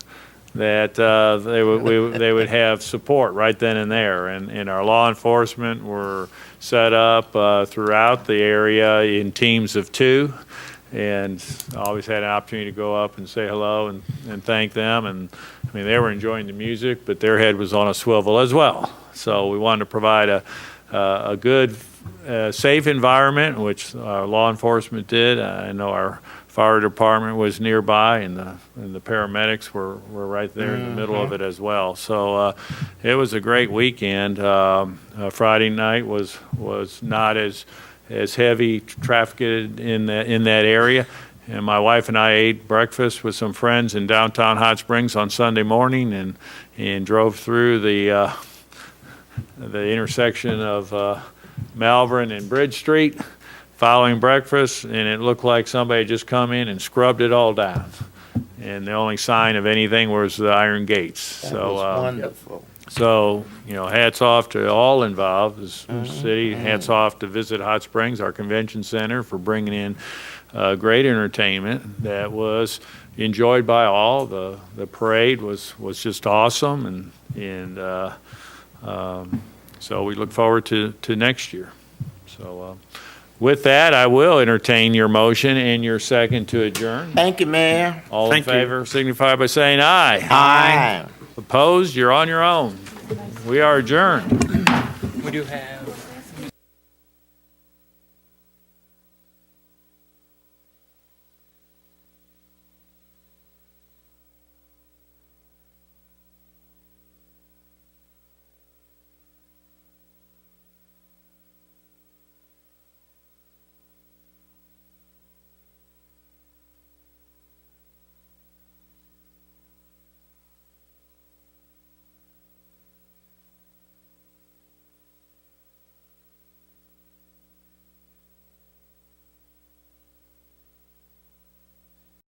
that they would have support right then and there. And our law enforcement were set up throughout the area in teams of 2, and always had an opportunity to go up and say hello and thank them. And I mean, they were enjoying the music, but their head was on a swivel as well. So we wanted to provide a good, safe environment, which law enforcement did. I know our fire department was nearby, and the paramedics were right there in the middle of it as well. So it was a great weekend. Friday night was not as heavy traffic in that area. And my wife and I ate breakfast with some friends in downtown Hot Springs on Sunday morning, and drove through the intersection of Malvern and Bridge Street following breakfast, and it looked like somebody had just come in and scrubbed it all down. And the only sign of anything was the iron gates. That was wonderful. So, hats off to all involved. The city, hats off to Visit Hot Springs, our convention center, for bringing in great entertainment that was enjoyed by all. The parade was just awesome, and so we look forward to next year. So with that, I will entertain your motion and your second to adjourn. Thank you, Mayor. All in favor, signify by saying aye. Aye. Opposed? You're on your own. We are adjourned. We do have